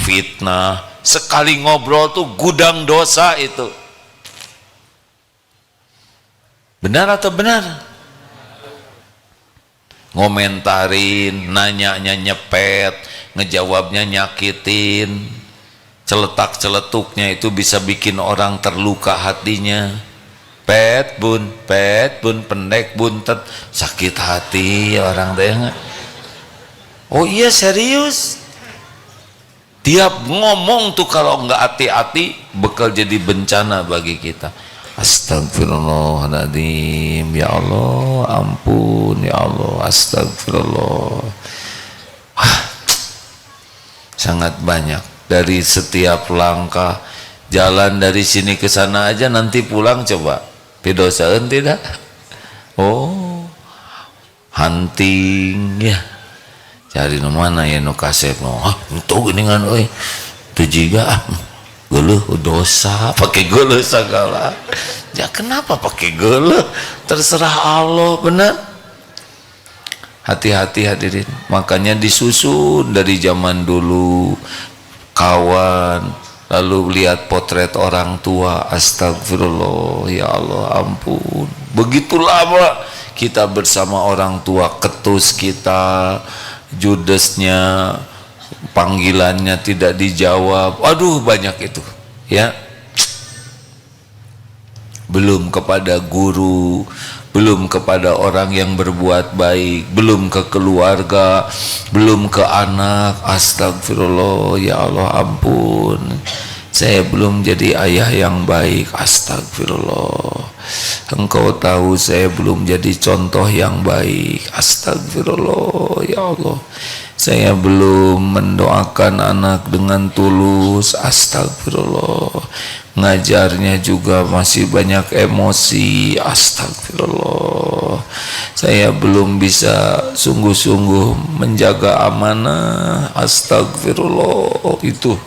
fitnah. Sekali ngobrol tuh gudang dosa itu. Benar atau benar? Ngomentarin, nanyanya nyepet, ngejawabnya nyakitin, celetak-celetuknya itu bisa bikin orang terluka hatinya. Pet bun, pendek buntet, sakit hati orang teh. Oh iya, serius. Tiap ngomong tuh kalau nggak hati-hati bakal jadi bencana bagi kita. Astagfirullahaladzim, ya Allah, ampun ya Allah, astagfirullah. Sangat banyak. Dari setiap langkah jalan dari sini ke sana aja, nanti pulang coba pidosaeun tidak? Oh, hunting ya, cari nu mana ya nu kasep nu, itu geningan euy tu jiga geuleuh dosa, pakai geuleuh segala. Ya kenapa pakai geuleuh? Terserah Allah, benar. Hati-hati hadirin. Makanya disusun dari zaman dulu, kawan, lalu lihat potret orang tua. Astagfirullah, ya Allah, ampun. Begitu lama kita bersama orang tua, ketus kita, judesnya, panggilannya tidak dijawab, aduh banyak itu ya. Belum kepada guru, belum kepada orang yang berbuat baik, belum ke keluarga, belum ke anak. Astagfirullah, ya Allah, ampun. Saya belum jadi ayah yang baik. Astagfirullah. Engkau tahu saya belum jadi contoh yang baik. Astagfirullah. Ya Allah, saya belum mendoakan anak dengan tulus. Astagfirullah. Ngajarnya juga masih banyak emosi. Astagfirullah. Saya belum bisa sungguh-sungguh menjaga amanah. Astagfirullah. Itu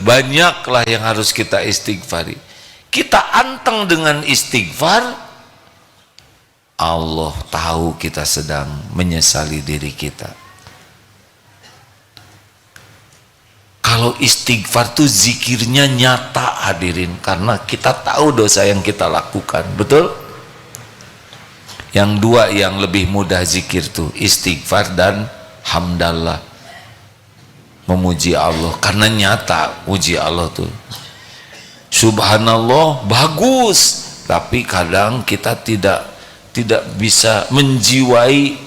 banyaklah yang harus kita istighfari. Kita anteng dengan istighfar, Allah tahu kita sedang menyesali diri kita. Kalau istighfar tuh zikirnya nyata hadirin, karena kita tahu dosa yang kita lakukan, betul? Yang dua yang lebih mudah zikir tuh istighfar dan hamdallah, memuji Allah, karena nyata puji Allah tuh. Subhanallah bagus, tapi kadang kita tidak bisa menjiwai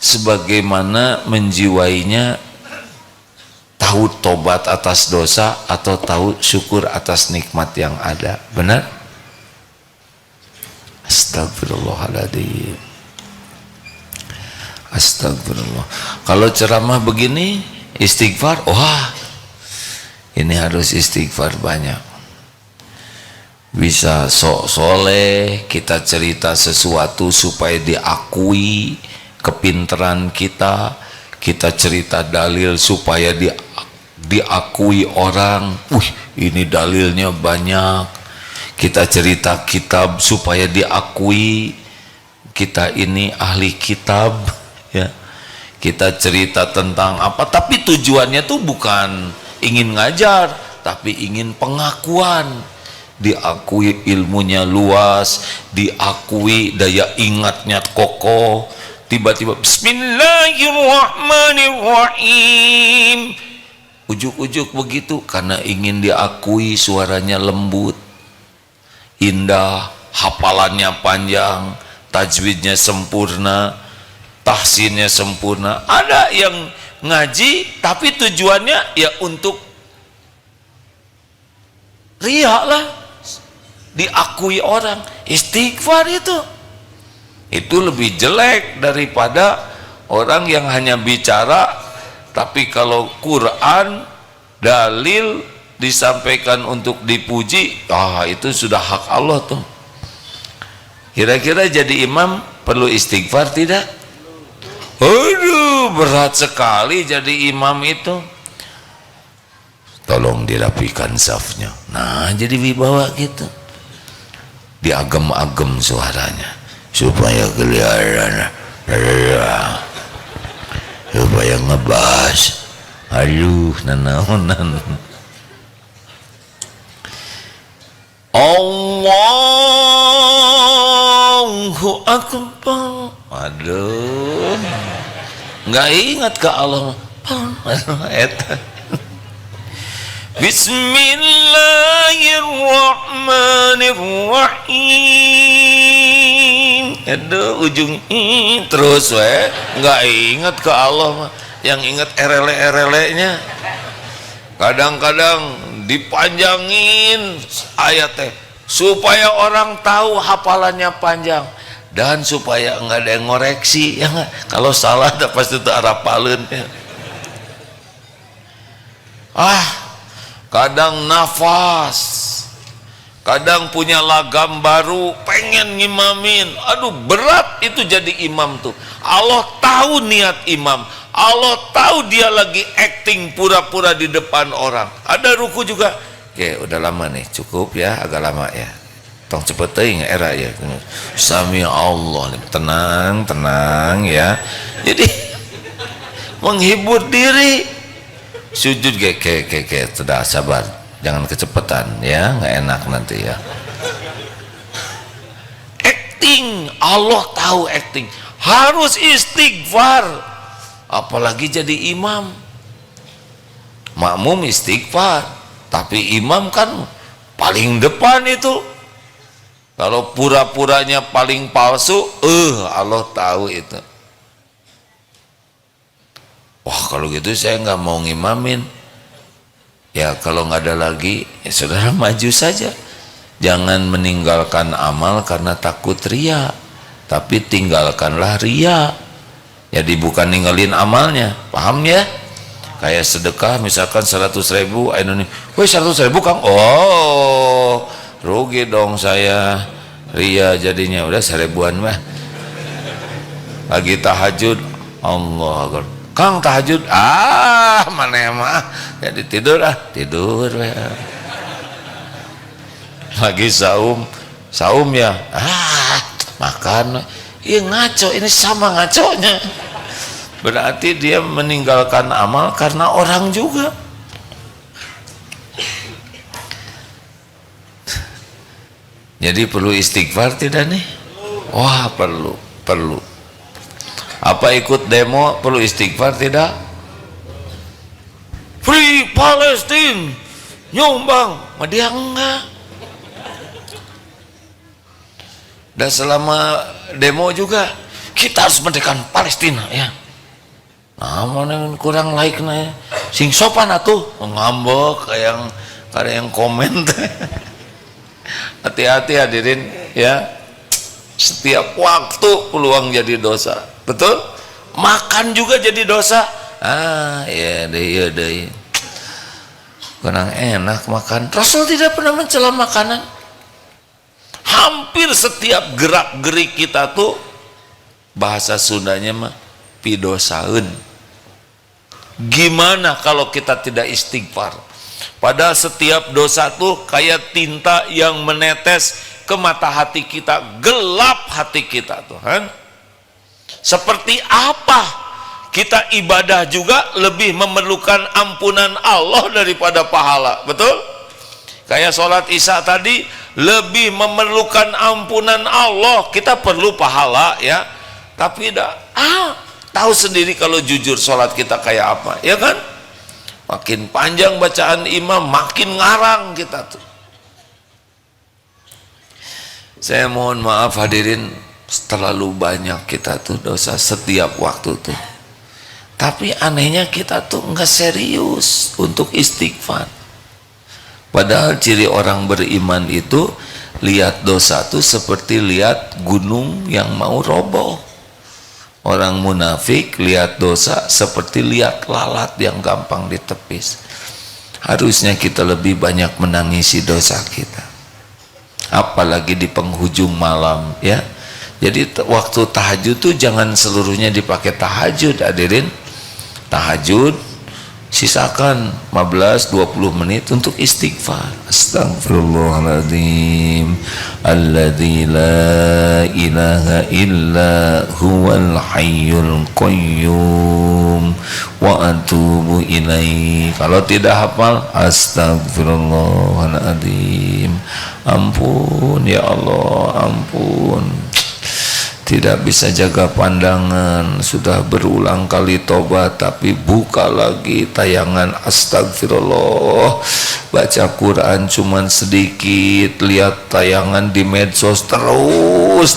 sebagaimana menjiwainya tahu tobat atas dosa atau tahu syukur atas nikmat yang ada. Benar? Astagfirullahaladzim. Astagfirullah. Kalau ceramah begini istighfar, wah ini harus istighfar banyak. Bisa sok soleh, kita cerita sesuatu supaya diakui kepinteran kita. Kita cerita dalil supaya diakui orang. Ini dalilnya banyak. Kita cerita kitab supaya diakui kita ini ahli kitab. Ya, kita cerita tentang apa, tapi tujuannya tuh bukan ingin ngajar, tapi ingin pengakuan, diakui ilmunya luas, diakui daya ingatnya kokoh. Tiba-tiba Bismillahirrahmanirrahim, ujuk-ujuk begitu, karena ingin diakui suaranya lembut, indah, hafalannya panjang, tajwidnya sempurna, tahsinnya sempurna. Ada yang ngaji tapi tujuannya ya untuk riak lah, diakui orang. Istighfar itu lebih jelek daripada orang yang hanya bicara, tapi kalau Quran dalil disampaikan untuk dipuji, itu sudah hak Allah tuh. Kira-kira jadi imam perlu istighfar tidak? Aduh, berat sekali jadi imam itu. Tolong dirapikan safnya. Nah, jadi wibawa gitu. Diagem-agem suaranya supaya kelihatan, supaya ngebahas. Aduh, nanaonan. Allahu Akbar. Aduh, nggak ingat ke Allah. Bismillahirrahmanirrahim. Aduh, ujung terus nggak ingat ke Allah. Yang ingat erele-erelenya. Kadang-kadang dipanjangin ayatnya supaya orang tahu hafalannya panjang, dan supaya enggak ada yang ngoreksi ya enggak? Kalau salah ada pasti itu arapaleun ya. Kadang nafas, kadang punya lagam baru, pengen ngimamin. Aduh, berat itu jadi imam tuh. Allah tahu niat imam, Allah tahu dia lagi acting pura-pura di depan orang. Ada ruku juga. Oke, udah lama nih, cukup ya, agak lama ya. Tong cepet teuing era ya. Sami Allah, tenang ya. Jadi menghibur diri. Sujud kayak sudah sabar, jangan kecepatan ya, nggak enak nanti ya. Acting, Allah tahu acting. Harus istighfar, apalagi jadi imam. Makmum istighfar, tapi imam kan paling depan itu. Kalau pura-puranya paling palsu, Allah tahu itu. Wah, kalau gitu saya nggak mau ngimamin. Ya kalau nggak ada lagi, ya saudara maju saja. Jangan meninggalkan amal karena takut ria, tapi tinggalkanlah ria. Jadi bukan ninggalin amalnya, paham ya? Kayak sedekah misalkan 100.000, Indonesia, woi 100.000 Kang, oh rugi dong saya, ria jadinya, udah 1.000-an mah. Lagi tahajud, Allah Akbar, Kang tahajud, mana mah, jadi tidur ya. Lagi saum ya, makan, iya ngaco, ini sama ngaconya. Berarti dia meninggalkan amal karena orang juga. Jadi perlu istighfar tidak nih? Wah perlu. Apa ikut demo perlu istighfar tidak? Free Palestine, nyumbang, dia enggak. Dan selama demo juga kita harus merdekakan Palestina ya. Nah, mana kurang like ya. Sing sopan atuh ngambek kayak yang komen. Hati-hati hadirin ya. Setiap waktu peluang jadi dosa. Betul? Makan juga jadi dosa. Ya deh. Kurang enak makan. Rasul tidak pernah mencela makanan. Hampir setiap gerak-gerik kita tuh bahasa Sundanya mah pidosaun. Gimana kalau kita tidak istighfar? Padahal setiap dosa tuh kayak tinta yang menetes ke mata hati kita, gelap hati kita tuh kan? Seperti apa kita ibadah juga lebih memerlukan ampunan Allah daripada pahala, betul? Kayak sholat isya tadi lebih memerlukan ampunan Allah, kita perlu pahala ya, tapi tahu sendiri kalau jujur sholat kita kayak apa ya kan? Makin panjang bacaan imam makin ngarang kita tuh. Saya mohon maaf hadirin, terlalu banyak kita tuh dosa setiap waktu tuh, tapi anehnya kita tuh nggak serius untuk istighfar. Padahal ciri orang beriman itu lihat dosa tuh seperti lihat gunung yang mau roboh. Orang munafik lihat dosa seperti lihat lalat yang gampang ditepis. Harusnya kita lebih banyak menangisi dosa kita, apalagi di penghujung malam ya. Jadi waktu tahajud tuh jangan seluruhnya dipakai tahajud hadirin. Tahajud sisakan 15-20 menit untuk istighfar. Astagfirullahaladzim alladzi la ilaha illa huwal hayyul qayyum wa atubu ilaih. Kalau tidak hafal astagfirullahaladzim, ampun ya Allah, ampun, tidak bisa jaga pandangan, sudah berulang kali tobat tapi buka lagi tayangan astagfirullah, baca Quran cuman sedikit, lihat tayangan di medsos terus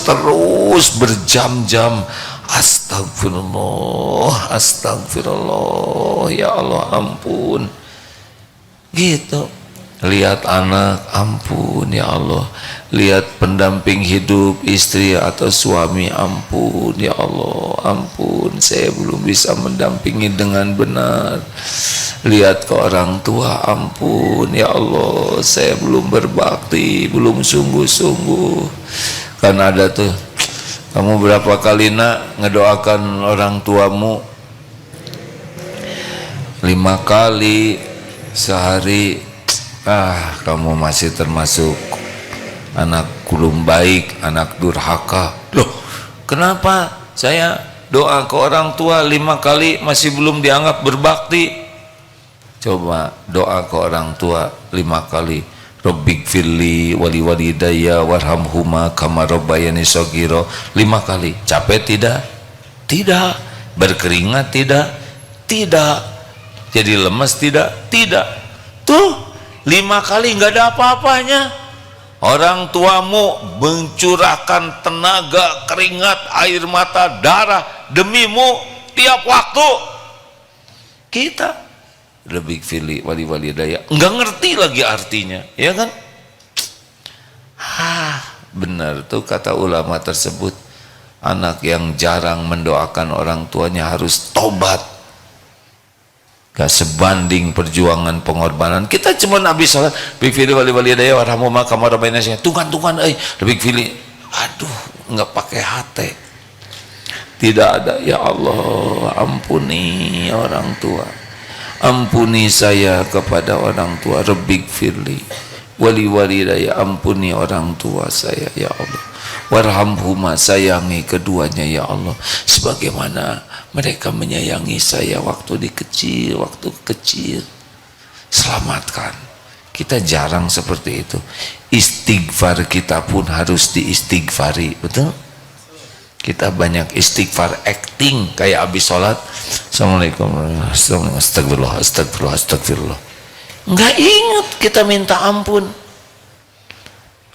berjam-jam, astagfirullah ya Allah ampun gitu. Lihat anak, ampun ya Allah. Lihat pendamping hidup, istri atau suami, ampun ya Allah, ampun, saya belum bisa mendampingi dengan benar. Lihat ke orang tua, ampun ya Allah, saya belum berbakti, belum sungguh-sungguh. Karena ada tuh, kamu berapa kali nak ngedoakan orang tuamu? 5 kali sehari. Kamu masih termasuk anak kulum baik, anak durhaka. Loh, kenapa saya doa ke orang tua 5 kali masih belum dianggap berbakti? Coba doa ke orang tua 5 kali. Rabbighfirli wali walidayya warhamhuma kama rabbayani shaghira. 5 kali. Capek tidak? Tidak. Berkeringat tidak? Tidak. Jadi lemes tidak? Tidak. Tuh 5 kali nggak ada apa-apanya. Orang tuamu mencurahkan tenaga, keringat, air mata, darah demimu tiap waktu. Kita Lebih fili wali daya, nggak ngerti lagi artinya, ya kan? Benar tuh kata ulama tersebut, anak yang jarang mendoakan orang tuanya harus tobat. Gak sebanding perjuangan pengorbanan. Kita cuma habis sholat, lebih fili wali daya warhamuma kama rabbayana shaghira. Tuhan lebih fili, aduh, nggak pakai hati. Tidak ada, ya Allah ampuni orang tua, ampuni saya kepada orang tua, rabbik firli wali daya, ampuni orang tua saya ya Allah, warhamhuma, sayangi keduanya ya Allah sebagaimana mereka menyayangi saya waktu kecil. Selamatkan. Kita jarang seperti itu. Istighfar kita pun harus diistighfari, betul? Kita banyak istighfar acting kayak habis sholat, assalamualaikum, astagfirullah. Nggak ingat kita minta ampun.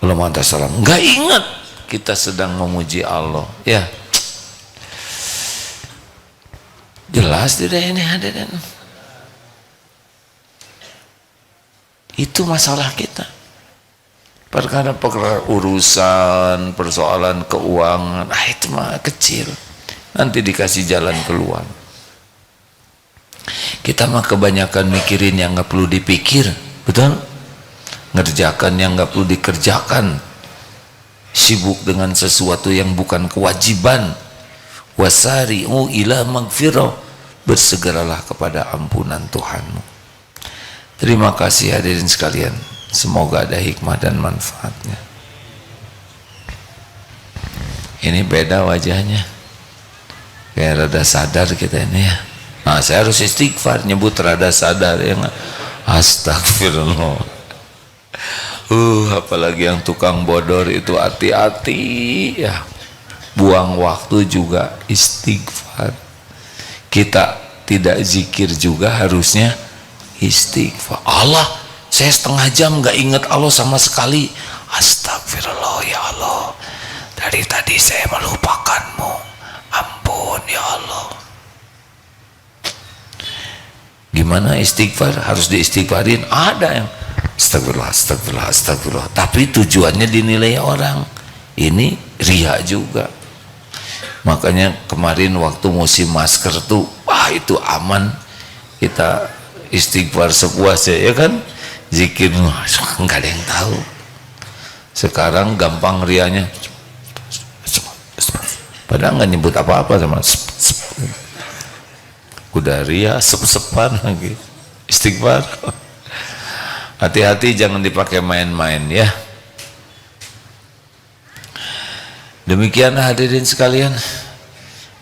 Kalau mau salam, nggak ingat kita sedang memuji Allah. Ya, jelas tidak ini hadirin. Itu masalah kita. Perkara urusan persoalan keuangan, itu mah kecil, nanti dikasih jalan keluar. Kita mah kebanyakan mikirin yang nggak perlu dipikir, betul? Ngerjakan yang nggak perlu dikerjakan, sibuk dengan sesuatu yang bukan kewajiban. Wasari'u ila magfirah, bersegeralah kepada ampunan Tuhanmu. Terima kasih hadirin sekalian. Semoga ada hikmah dan manfaatnya. Ini beda wajahnya, kayak rada sadar kita ini ya. Nah, saya harus istighfar nyebut rada sadar ya. Astagfirullah. Apalagi yang tukang bodor itu hati-hati ya. Buang waktu juga istighfar. Kita tidak zikir juga harusnya istighfar. Allah, saya setengah jam gak ingat Allah sama sekali. Astagfirullah ya Allah, dari tadi saya melupakanmu, ampun ya Allah. Gimana istighfar? Harus diistighfarin. Ada yang astagfirullah, tapi tujuannya dinilai orang. Ini riya juga. Makanya kemarin waktu musim masker tuh, itu aman, kita istighfar sepuasnya ya kan, zikir nggak ada yang tahu. Sekarang gampang rianya, padahal nggak nyebut apa-apa sama udah ria sep-sepan lagi istighfar. Hati-hati jangan dipakai main-main ya. Demikian hadirin sekalian,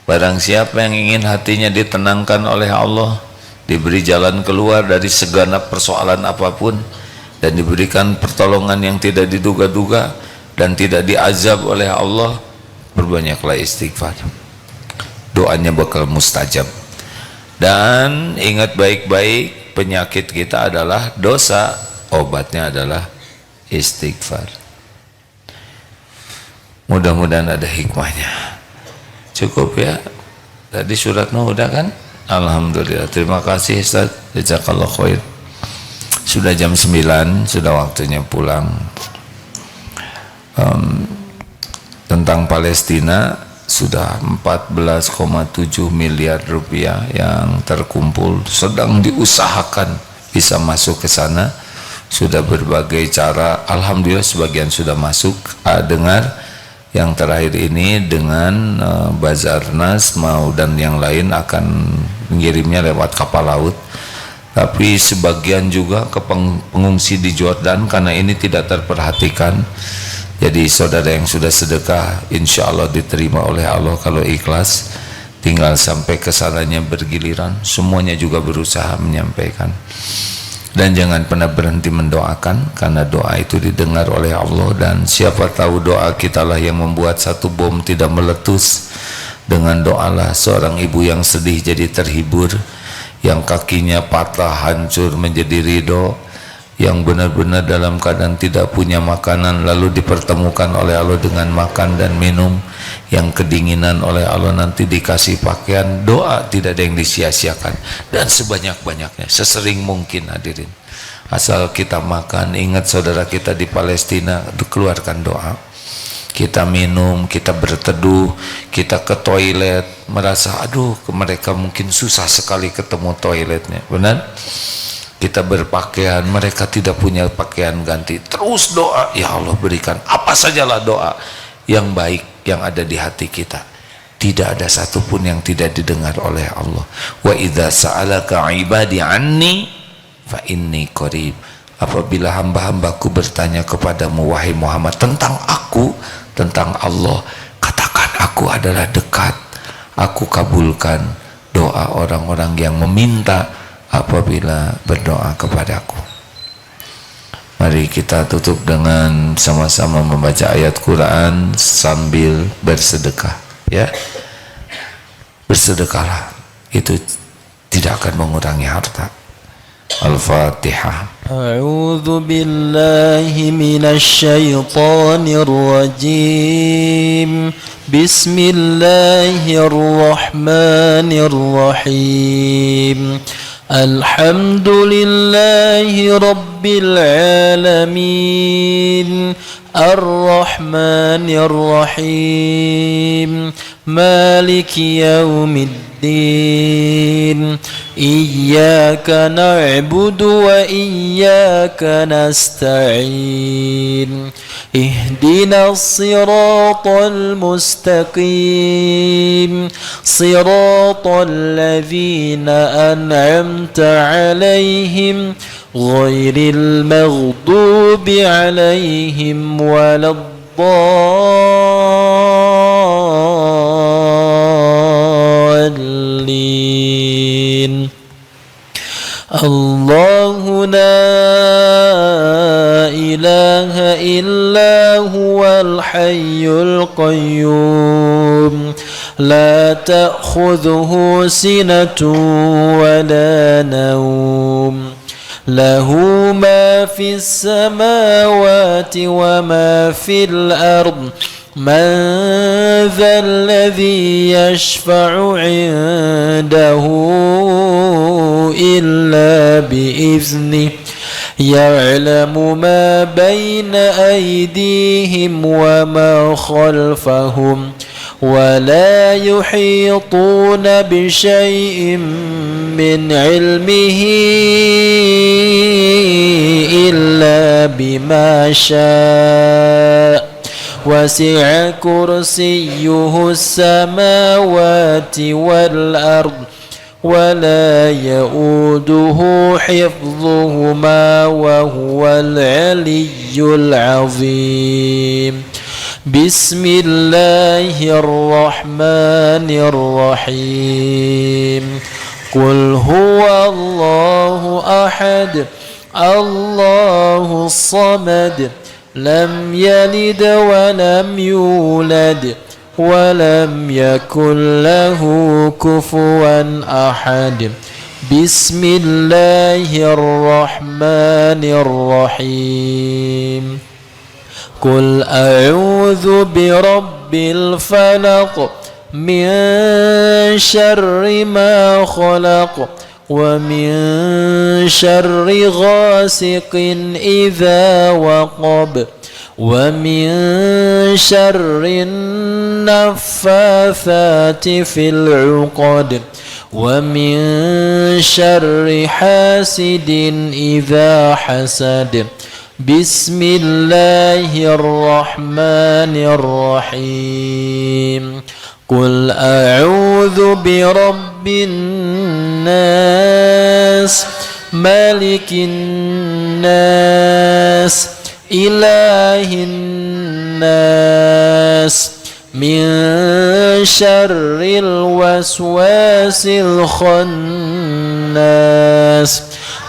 barang siapa yang ingin hatinya ditenangkan oleh Allah, diberi jalan keluar dari segenap persoalan apapun, dan diberikan pertolongan yang tidak diduga-duga dan tidak diazab oleh Allah, berbanyaklah istighfar, doanya bakal mustajab. Dan ingat baik-baik, penyakit kita adalah dosa, obatnya adalah istighfar. Mudah-mudahan ada hikmahnya. Cukup ya, tadi suratnya udah kan? Alhamdulillah, terima kasih Ustaz, jazakallah khair. Sudah jam 9, sudah waktunya pulang. Tentang Palestina, sudah 14,7 miliar rupiah yang terkumpul, sedang diusahakan bisa masuk ke sana. Sudah berbagai cara, alhamdulillah sebagian sudah masuk. Dengar yang terakhir ini dengan Bazarnas mau dan yang lain akan mengirimnya lewat kapal laut, tapi sebagian juga ke pengungsi di Jordan karena ini tidak terperhatikan. Jadi saudara yang sudah sedekah insya Allah diterima oleh Allah kalau ikhlas, tinggal sampai kesananya bergiliran. Semuanya juga berusaha menyampaikan, dan jangan pernah berhenti mendoakan karena doa itu didengar oleh Allah. Dan siapa tahu doa kita lah yang membuat satu bom tidak meletus. Dengan doalah seorang ibu yang sedih jadi terhibur, yang kakinya patah hancur menjadi ridho, yang benar-benar dalam keadaan tidak punya makanan lalu dipertemukan oleh Allah dengan makan dan minum, yang kedinginan oleh Allah nanti dikasih pakaian. Doa tidak ada yang disia-siakan, dan sebanyak-banyaknya, sesering mungkin hadirin. Asal kita makan, ingat saudara kita di Palestina, keluarkan doa. Kita minum, kita berteduh, kita ke toilet, merasa aduh mereka mungkin susah sekali ketemu toiletnya, benar? Kita berpakaian, mereka tidak punya pakaian ganti, terus doa, ya Allah berikan apa sajalah doa yang baik yang ada di hati kita. Tidak ada satupun yang tidak didengar oleh Allah. Wa idza sa'alaka ibadi anni fa inni qarib. Apabila hamba-hambaku bertanya kepadamu wahai Muhammad tentang aku, tentang Allah, katakan aku adalah dekat. Aku kabulkan doa orang-orang yang meminta apabila berdoa kepadaku. Mari kita tutup dengan sama-sama membaca ayat Quran sambil bersedekah, ya. Bersedekahlah, itu tidak akan mengurangi harta. Al-Fatihah. A'udzu billahi minasy syaithanir rajim. Bismillahirrahmanirrahim. Alhamdulillahi rabbil alamin. Ar-Rahmanir Rahim. Maliki yaumiddin. Iyyaka na'budu wa iyyaka nasta'in. Ihdinas siratal mustaqim. Siratal ladzina an'amta 'alaihim ghairil maghdubi 'alaihim waladdallin. Allahu la ilaha illa huwal hayyul qayyum. La ta'khudhuhu sinatun wa la nawm. Lahu ma fis samawati wa ma fil ard. Man dhal ladhi yashfa'u 'indahu illa bi'iznih. Ya'lamu ma bayna aydihim wa ma khalfahum. ولا يحيطون بشيء من علمه إلا بما شاء. وسع كرسيه السماوات والأرض ولا يؤوده حفظهما وهو العلي العظيم. بسم الله الرحمن الرحيم. قل هو الله أحد الله الصمد لم يلد ولم يولد ولم يكن له كفوا أحد. بسم الله الرحمن الرحيم. قل أعوذ برب الفلق من شر ما خلق ومن شر غاسق إذا وقب ومن شر النفاثات في العقد ومن شر حاسد إذا حسد. بسم الله الرحمن الرحيم. قل أعوذ برب الناس ملك الناس إله الناس من شر الوسواس الخناس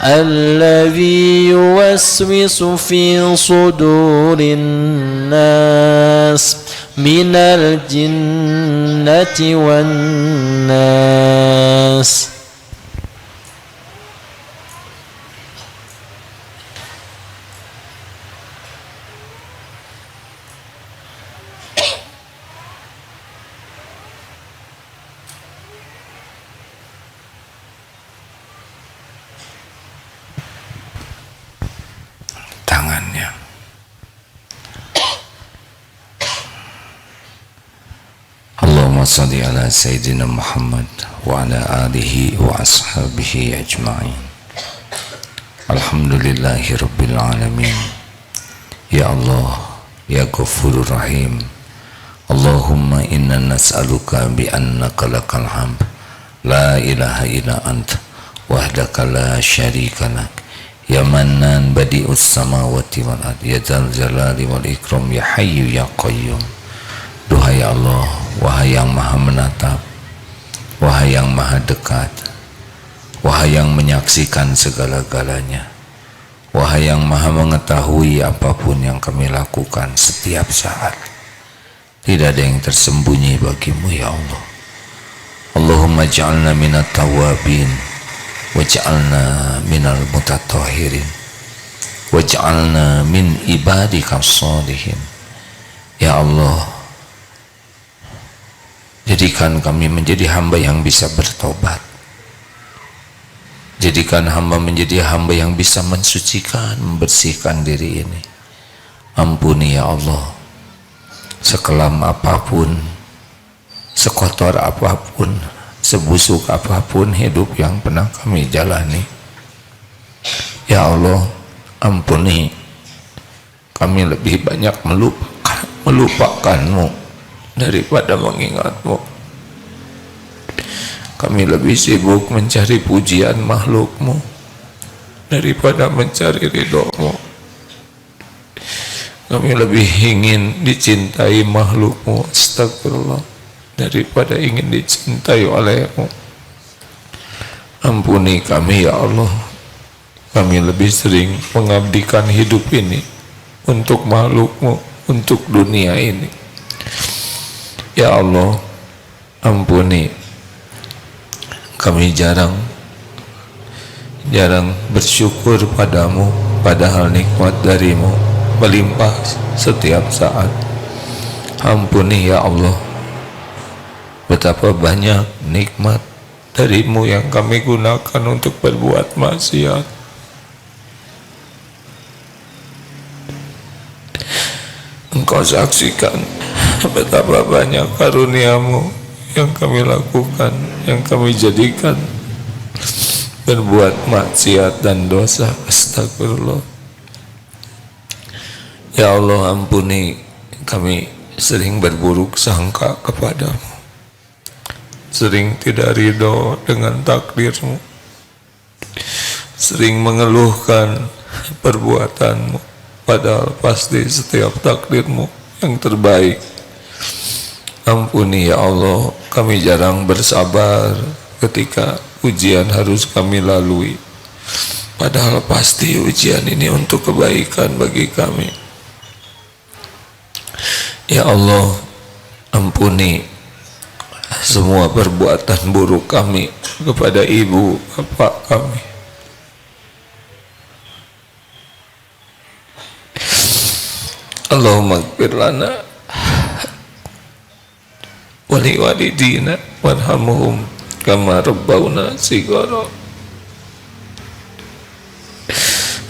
الذي يوسوس في صدور الناس من الجنة والناس. Allahumma salli ala Sayyidina Muhammad wa ala alihi wa ashabihi ajma'in. Alhamdulillahi Rabbil Alamin. Ya Allah, Ya Ghafurur Rahim, Allahumma inna nas'aluka bi annaka lakal hamd la ilaha illa anta wahdaka la syarika lak, ya mannan badi'us samawati wal ard, ya dzal jalali wal ikram, ya hayyu ya qayyum. Duhai Allah, wahai yang maha menatap, wahai yang maha dekat, wahai yang menyaksikan segala-galanya, wahai yang maha mengetahui apapun yang kami lakukan setiap saat. Tidak ada yang tersembunyi bagimu ya Allah. Allahumma ja'alna minat tawabin waj'alna minal mutatahhirin waj'alna min ibadika sholihin. Ya Allah, jadikan kami menjadi hamba yang bisa bertobat. Jadikan hamba menjadi hamba yang bisa mensucikan, membersihkan diri ini. Ampuni ya Allah, sekelam apapun, sekotor apapun, sebusuk apapun hidup yang pernah kami jalani. Ya Allah, ampuni kami lebih banyak melupakanmu daripada mengingatmu. Kami lebih sibuk mencari pujian makhlukmu daripada mencari ridhomu. Kami lebih ingin dicintai makhlukmu, astagfirullah, daripada ingin dicintai olehmu. Ampuni kami ya Allah. Kami lebih sering mengabdikan hidup ini untuk makhlukmu, untuk dunia ini. Ya Allah, ampuni. Kami jarang bersyukur padamu, padahal nikmat darimu melimpah setiap saat. Ampuni ya Allah, betapa banyak nikmat darimu yang kami gunakan untuk berbuat maksiat. Engkau saksikan betapa banyak karuniamu yang kami lakukan, yang kami jadikan berbuat maksiat dan dosa. Astagfirullah. Ya Allah, ampuni kami sering berburuk sangka kepadamu, sering tidak ridho dengan takdirmu, sering mengeluhkan perbuatanmu, padahal pasti setiap takdirmu yang terbaik. Ampuni ya Allah, kami jarang bersabar ketika ujian harus kami lalui, padahal pasti ujian ini untuk kebaikan bagi kami. Ya Allah, ampuni semua perbuatan buruk kami kepada ibu bapak kami. Allahumma ighfir lana wali walidina warhamhum kama rabbawna shighara.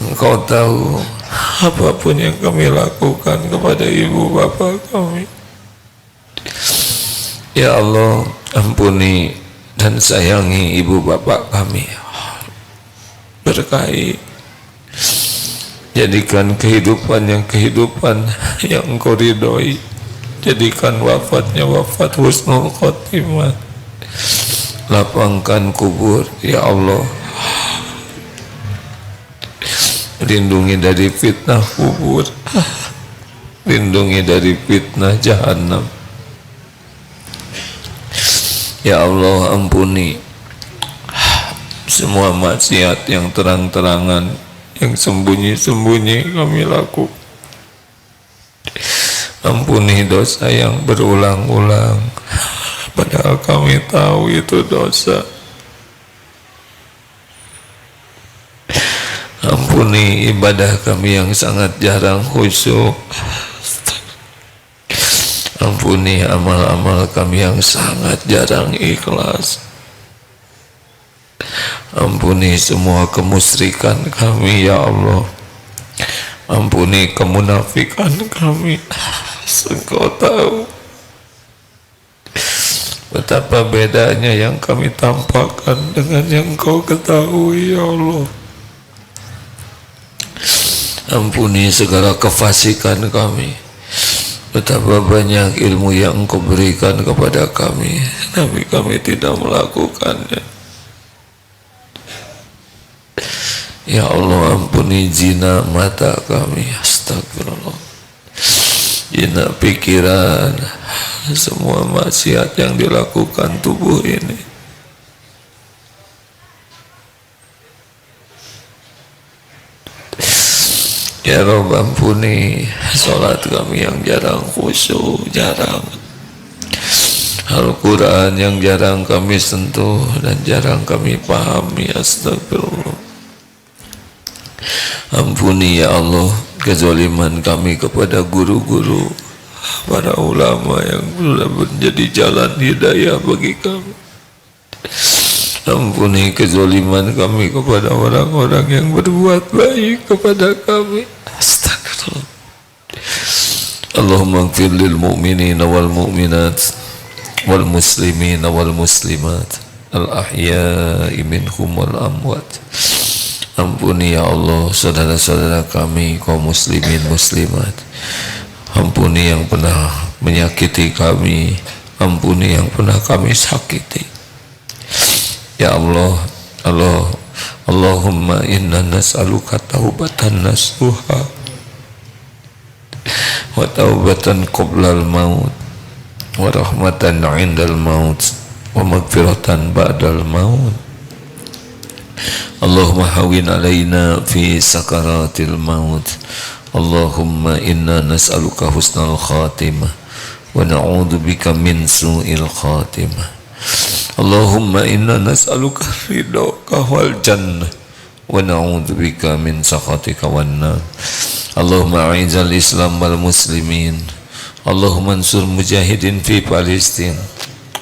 Engkau tahu apapun yang kami lakukan kepada ibu bapa kami. Ya Allah, ampuni dan sayangi ibu bapa kami. Berkahi, jadikan kehidupan yang Engkau ridhoi. Jadikan wafatnya wafat husnul khotimah. Lapangkan kubur ya Allah. Lindungi dari fitnah kubur, lindungi dari fitnah jahanam. Ya Allah, ampuni semua maksiat yang terang-terangan, yang sembunyi-sembunyi kami lakukan. Ampuni dosa yang berulang-ulang, padahal kami tahu itu dosa. Ampuni ibadah kami yang sangat jarang khusyuk. Ampuni amal-amal kami yang sangat jarang ikhlas. Ampuni semua kemusyrikan kami ya Allah. Ampuni kemunafikan kami. Engkau tahu Betapa bedanya yang kami tampakkan dengan yang Engkau ketahui ya Allah. Ampuni segala kefasikan kami. Betapa banyak ilmu yang Engkau berikan kepada kami, tapi kami tidak melakukannya. Ya Allah, ampuni zina mata kami, astagfirullah, zina pikiran, semua maksiat yang dilakukan tubuh ini. Ya Rabb, ampuni sholat kami yang jarang khusyuk, jarang Al-Quran yang jarang kami sentuh dan jarang kami pahami, astagfirullah. Ampuni ya Allah kezaliman kami kepada guru-guru, para ulama yang sudah menjadi jalan hidayah bagi kami. Ampuni kezaliman kami kepada orang-orang yang berbuat baik kepada kami. Astagfirullah. Allahumma ighfir lil mu'minina wal mu'minat wal muslimina wal muslimat al ahya'i minhum wal amwat. Ampuni ya Allah saudara-saudara kami kaum muslimin muslimat. Ampuni yang pernah menyakiti kami, ampuni yang pernah kami sakiti. Ya Allah, Allahumma inna nas'aluka taubatan nasuha wa taubatan qoblal maut wa rahmatan 'indal maut wa maghfiratan ba'dal maut. Allahumma hawin alaina fi sakaratil maut. Allahumma inna nas'aluka husnal khatimah wa na'udzubika min su'il khatimah. Allahumma inna nas'aluka ridhaka wal jannah wa na'udzubika min sakhatika wan nar. Allahumma a'izal islam wal muslimin. Allahumma ansur mujahidin fi Palestin.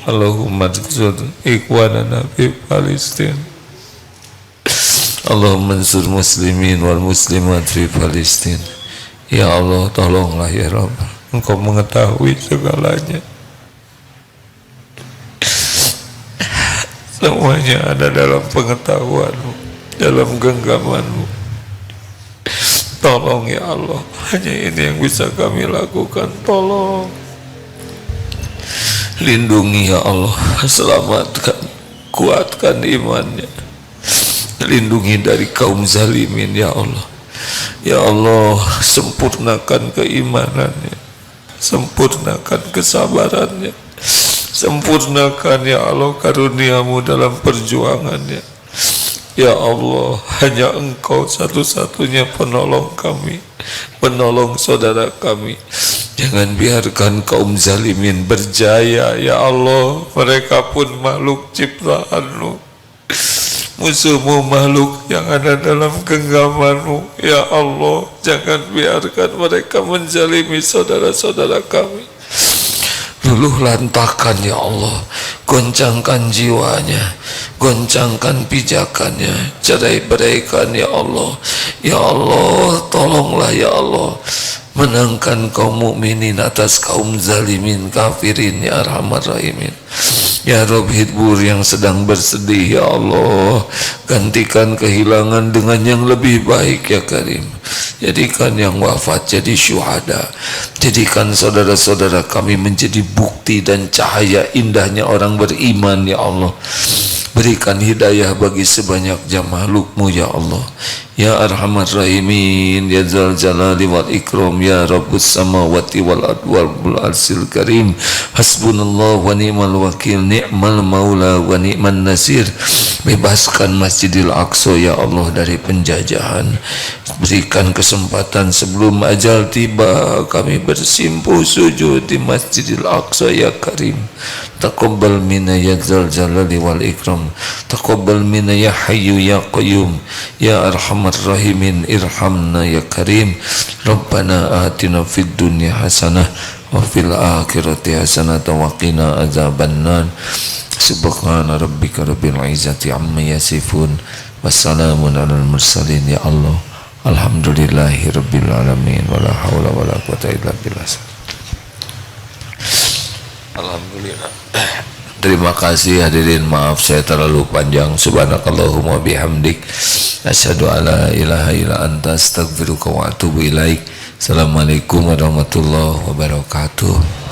Allahumma ansur ikhwanana fi Palestin. Allahumma ansur muslimin wal muslimat fi Palestin. Ya Allah, tolonglah ya Rabb, Engkau mengetahui segalanya. Semuanya ada dalam pengetahuan-Mu, dalam genggaman-Mu. Tolong ya Allah, hanya ini yang bisa kami lakukan. Tolong lindungi ya Allah, selamatkan, kuatkan imannya, lindungi dari kaum zalimin ya Allah. Ya Allah, sempurnakan keimanannya, sempurnakan kesabarannya, sempurnakan ya Allah karuniamu dalam perjuangannya. Ya Allah, hanya Engkau satu-satunya penolong kami, penolong saudara kami. Jangan biarkan kaum zalimin berjaya ya Allah. Mereka pun makhluk ciptaan-Mu, musuh-Mu, makhluk yang ada dalam genggaman-Mu. Ya Allah, jangan biarkan mereka menzalimi saudara-saudara kami. Luluh lantakan ya Allah, goncangkan jiwanya, goncangkan pijakannya, cerai-beraikan ya Allah. Ya Allah, tolonglah ya Allah, menangkan kaum mukminin atas kaum zalimin kafirin ya Arhamar Rahimin. Ya Rabb, hibur yang sedang bersedih ya Allah, gantikan kehilangan dengan yang lebih baik ya Karim. Jadikan yang wafat jadi syuhada, jadikan saudara-saudara kami menjadi bukti dan cahaya indahnya orang beriman ya Allah. Berikan hidayah bagi sebanyak makhluk-Mu ya Allah. Ya Arhamar Rahimin, ya Dzal Jalali wal Ikram, ya Rabbus Samawati wal Adwal Arsil Karim. Hasbunallah wa ni'mal wakil, ni'mal maula wa ni'man nasir. Bebaskan Masjidil Aqsa ya Allah dari penjajahan. Berikan kesempatan sebelum ajal tiba kami bersimpuh sujud di Masjidil Aqsa ya Karim. Taqabbal minna ya Dzal Jalali wal Ikram, taqabbal minna ya Hayyu ya Qayyum, ya Arhamar Rahimin, irhamna ya Karim. Rabbana atina fid dunya hasanah wa fil akhirati hasanah wa qina azabannar. Subhana rabbika rabbil izzati amma yasifun, wassalamun alal mursalin. Ya Allah, alhamdulillahi rabbil alamin, wala haula wala quwwata illa billah. Alhamdulillah. Terima kasih hadirin, maaf saya terlalu panjang. Subhanakallahumma bihamdik, asyhadu alla ilaha illa anta, astaghfiruka wa atubu ilaik. Assalamualaikum warahmatullahi wabarakatuh.